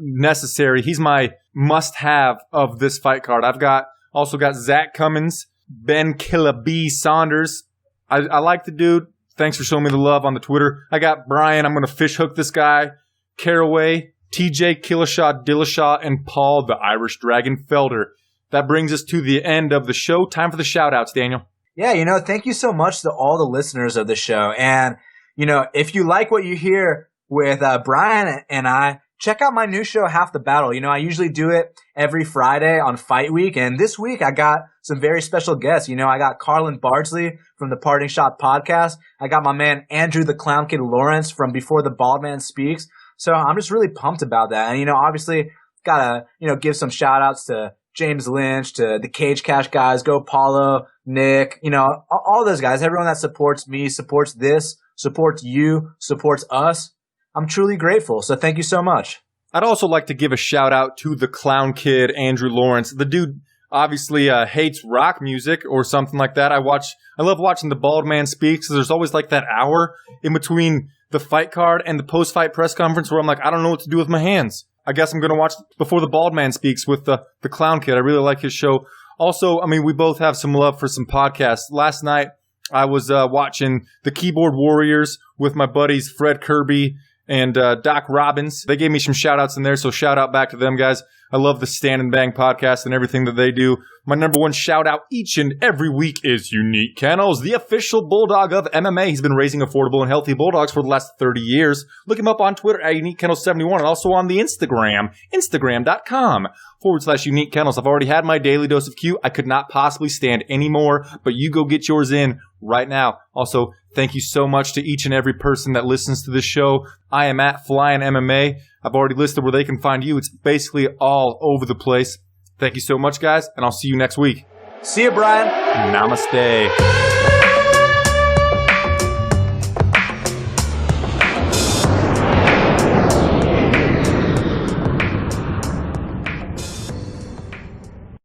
necessary. He's my must-have of this fight card. I've also got Zach Cummins, Ben Killa B. Saunders. I like the dude. Thanks for showing me the love on the Twitter. I got Brian. I'm going to fish hook this guy. Caraway, TJ Dillashaw, and Paul the Irish Dragon Felder. That brings us to the end of the show. Time for the shout-outs, Daniel. Yeah, thank you so much to all the listeners of the show. And, if you like what you hear with Brian and I, check out my new show, Half the Battle. I usually do it every Friday on Fight Week. And this week I got some very special guests. I got Carlin Bardsley from the Parting Shot podcast. I got my man Andrew the Clown Kid Lawrence from Before the Bald Man Speaks. So I'm just really pumped about that. And, obviously got to, give some shout outs to James Lynch, to the Cage Cash guys, Go Paulo, Nick, all those guys, everyone that supports me, supports this, supports you, supports us. I'm truly grateful. So thank you so much. I'd also like to give a shout out to the Clown Kid, Andrew Lawrence. The dude obviously hates rock music or something like that. I love watching the Bald Man Speaks. There's always like that hour in between the fight card and the post-fight press conference where I'm like, I don't know what to do with my hands. I guess I'm going to watch Before the Bald Man Speaks with the Clown Kid. I really like his show. Also, we both have some love for some podcasts. Last night, I was watching The Keyboard Warriors with my buddies Fred Kirby and Doc Robbins. They gave me some shout-outs in there, so shout-out back to them, guys. I love the Stand and Bang podcast and everything that they do. My number one shout out each and every week is Unique Kennels, the official bulldog of MMA. He's been raising affordable and healthy bulldogs for the last 30 years. Look him up on Twitter at UniqueKennels71 and also on the Instagram, instagram.com/Unique Kennels. I've already had my daily dose of Q. I could not possibly stand any more, but you go get yours in right now. Also, thank you so much to each and every person that listens to this show. I am at Flyin MMA. I've already listed where they can find you. It's basically all over the place. Thank you so much, guys, and I'll see you next week. See you, Brian. Namaste.